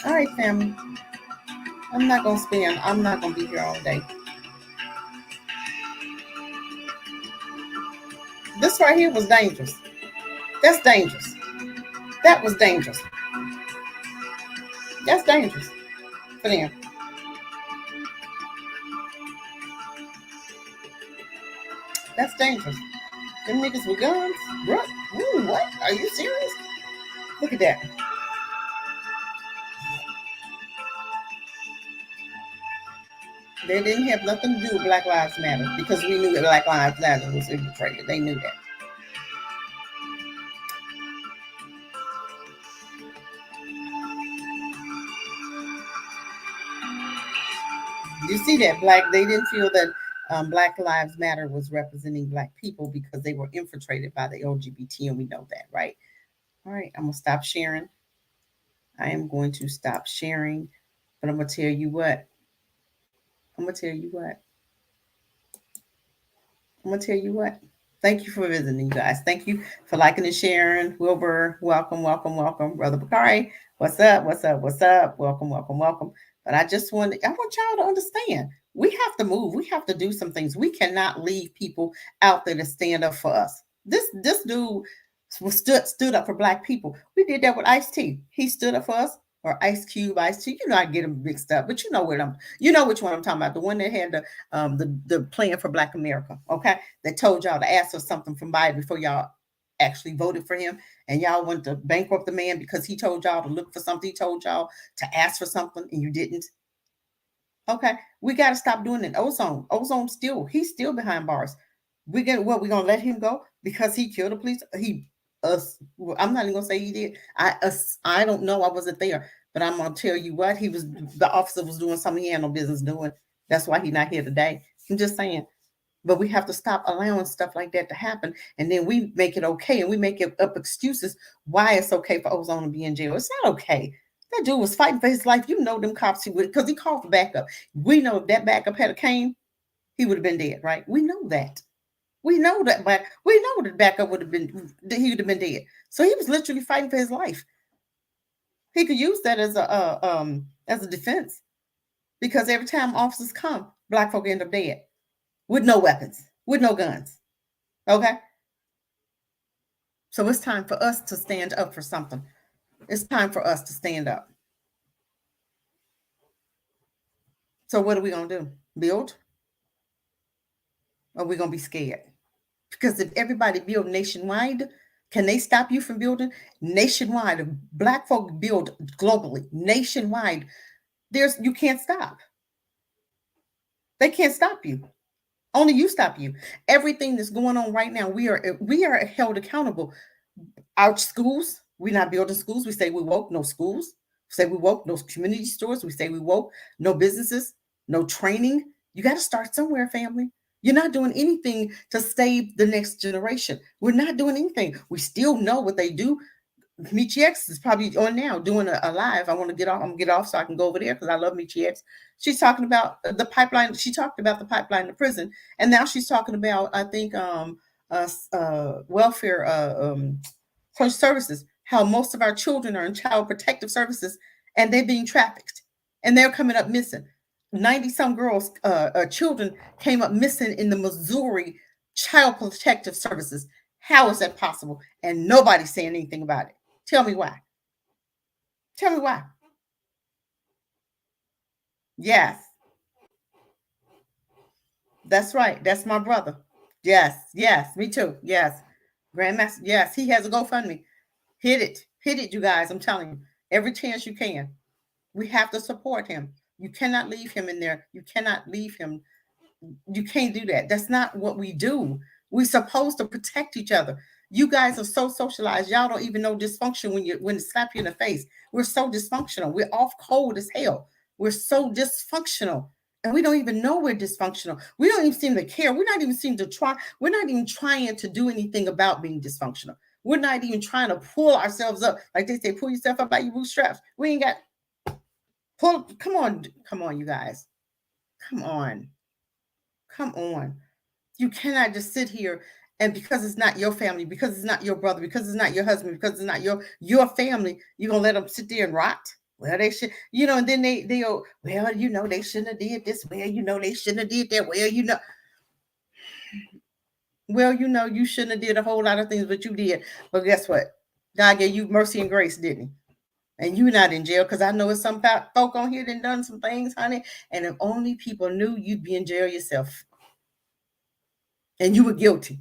S1: All right, family. I'm not going to be here all day. This right here was dangerous. That's dangerous. That was dangerous. That's dangerous for them. That's dangerous. Them niggas with guns? What? Are you serious? Look at that. They didn't have nothing to do with Black Lives Matter because we knew that Black Lives Matter was infiltrated. They knew that. You see that they didn't feel that Black Lives Matter was representing Black people because they were infiltrated by the LGBT, and we know that, right? All right, I'm going to stop sharing. I am going to stop sharing, but I'm going to tell you what. Thank you for visiting, you guys. Thank you for liking and sharing. Wilbur, welcome. Brother Bakari, what's up? Welcome. But I want y'all to understand, we have to move. We have to do some things. We cannot leave people out there to stand up for us. This dude stood up for Black people. We did that with Ice-T. He stood up for us. Or Ice Cube, Ice-T. I get them mixed up, but you know which one I'm talking about. The one that had the plan for Black America. Okay, they told y'all to ask for something from Biden before y'all actually voted for him, and y'all went to bankrupt the man because he told y'all to look for something. He told y'all to ask for something, and you didn't. Okay, we got to stop doing it. Ozone, he's still behind bars. We're gonna let him go because he killed a police. I'm not even gonna say he did. I don't know. I wasn't there, but I'm gonna tell you what the officer was doing something he had no business doing. That's why he's not here today. I'm just saying. But we have to stop allowing stuff like that to happen. And then we make it okay. And we make it up excuses why it's okay for Ozone to be in jail. It's not okay. That dude was fighting for his life. You know them cops, he would, because he called for backup. We know if that backup had came, he would have been dead, right? We know that. We know that backup would have been, he would have been dead. So he was literally fighting for his life. He could use that as a defense, because every time officers come, black folk end up dead with no weapons, with no guns. Okay? So it's time for us to stand up for something. It's time for us to stand up. So what are we going to do? Build? Or are we going to be scared? Because if everybody build nationwide, can they stop you from building? Nationwide, if black folk build globally, nationwide, you can't stop. They can't stop you. Only you stop you. Everything that's going on right now, we are held accountable. Our schools, we're not building schools. We say we woke, no schools. We say we woke, no community stores. We say we woke, no businesses, no training. You got to start somewhere, family. You're not doing anything to save the next generation. We're not doing anything. We still know what they do. Michi X is probably on now doing a live. I want to get off. I'm gonna get off so I can go over there because I love Michi X. She's talking about the pipeline. She talked about the pipeline to prison, and now she's talking about, I think, welfare services. How most of our children are in child protective services, and they're being trafficked, and they're coming up missing. 90-some girls, children came up missing in the Missouri child protective services. How is that possible? And nobody's saying anything about it. Tell me why. Tell me why. Yes. That's right. That's my brother. Yes. Yes. Me too. Yes. Grandmaster. Yes. He has a GoFundMe. Hit it. Hit it, you guys. I'm telling you. Every chance you can. We have to support him. You cannot leave him in there. You cannot leave him. You can't do that. That's not what we do. We're supposed to protect each other. You guys are so socialized. Y'all don't even know dysfunction when it slap you in the face. We're so dysfunctional. We're off cold as hell. We're so dysfunctional. And we don't even know we're dysfunctional. We don't even seem to care. We're not even trying to do anything about being dysfunctional. We're not even trying to pull ourselves up. Like they say, pull yourself up by your bootstraps. We ain't got pull. Come on, you guys. Come on. You cannot just sit here and because it's not your family, because it's not your brother, because it's not your husband, because it's not your family, you're going to let them sit there and rot? Well, they should, and then they go, well, they shouldn't have did this. Well, they shouldn't have did that. Well, you shouldn't have did a whole lot of things, but you did. But guess what? God gave you mercy and grace, didn't he? And you're not in jail, because I know it's some folk on here that done some things, honey. And if only people knew, you'd be in jail yourself. And you were guilty.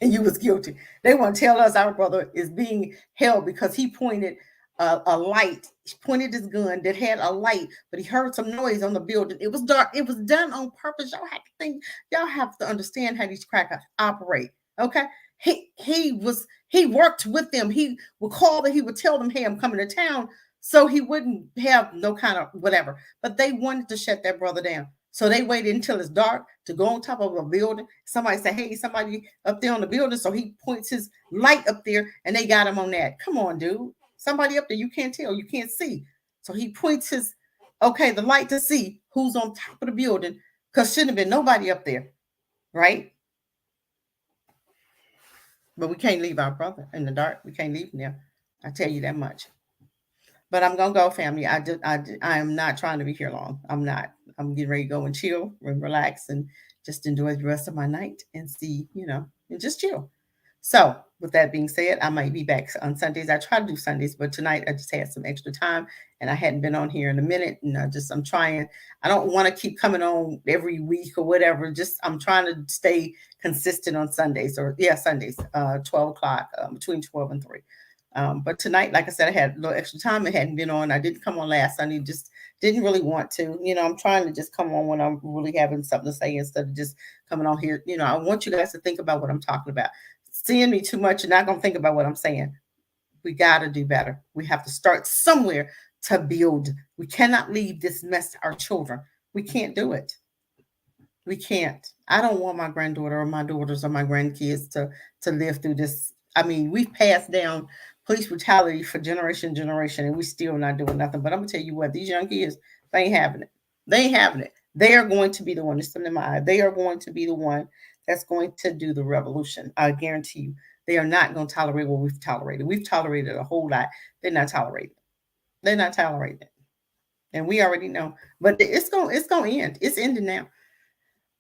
S1: And you was guilty. They want to tell us our brother is being held because he pointed a light. He pointed his gun that had a light, but he heard some noise on the building. It was dark. It was done on purpose. Y'all have to understand how these crackers operate. Okay. He worked with them. He would call them. He would tell them, hey, I'm coming to town. So he wouldn't have no kind of whatever. But they wanted to shut that brother down. So they waited until it's dark to go on top of a building. Somebody said, hey, somebody up there on the building. So he points his light up there and they got him on that. Come on, dude. Somebody up there, you can't tell, you can't see. So he points the light to see who's on top of the building, because shouldn't have been nobody up there, right? But we can't leave our brother in the dark. We can't leave him there. I tell you that much. But I'm going to go, family. I am not trying to be here long. I'm not. I'm getting ready to go and chill and relax and just enjoy the rest of my night and see, and just chill. So with that being said, I might be back on Sundays. I try to do Sundays, but tonight I just had some extra time and I hadn't been on here in a minute. And I'm trying. I don't want to keep coming on every week or whatever. I'm trying to stay consistent on Sundays Sundays, 12 o'clock, between 12 and 3. But tonight, like I said, I had a little extra time. It hadn't been on. I didn't come on last Sunday. Just didn't really want to. I'm trying to just come on when I'm really having something to say instead of just coming on here. I want you guys to think about what I'm talking about. Seeing me too much, you're not going to think about what I'm saying. We got to do better. We have to start somewhere to build. We cannot leave this mess to our children. We can't do it. We can't. I don't want my granddaughter or my daughters or my grandkids to live through this. I mean, we've passed down police brutality for generation to generation, and we still not doing nothing. But I'm gonna tell you what, these young kids, they ain't having it. They ain't having it. They are going to be the one. It's in my eye. They are going to be the one that's going to do the revolution. I guarantee you. They are not going to tolerate what we've tolerated. We've tolerated a whole lot. They're not tolerating it. They're not tolerating it. And we already know. But it's gonna end. It's ending now.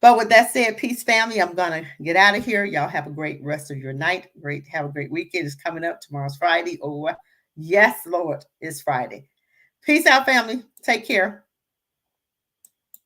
S1: But with that said, peace, family. I'm gonna get out of here. Y'all have a great rest of your night. Have a great weekend. It's coming up. Tomorrow's Friday. Oh, yes, Lord, it's Friday. Peace out, family. Take care.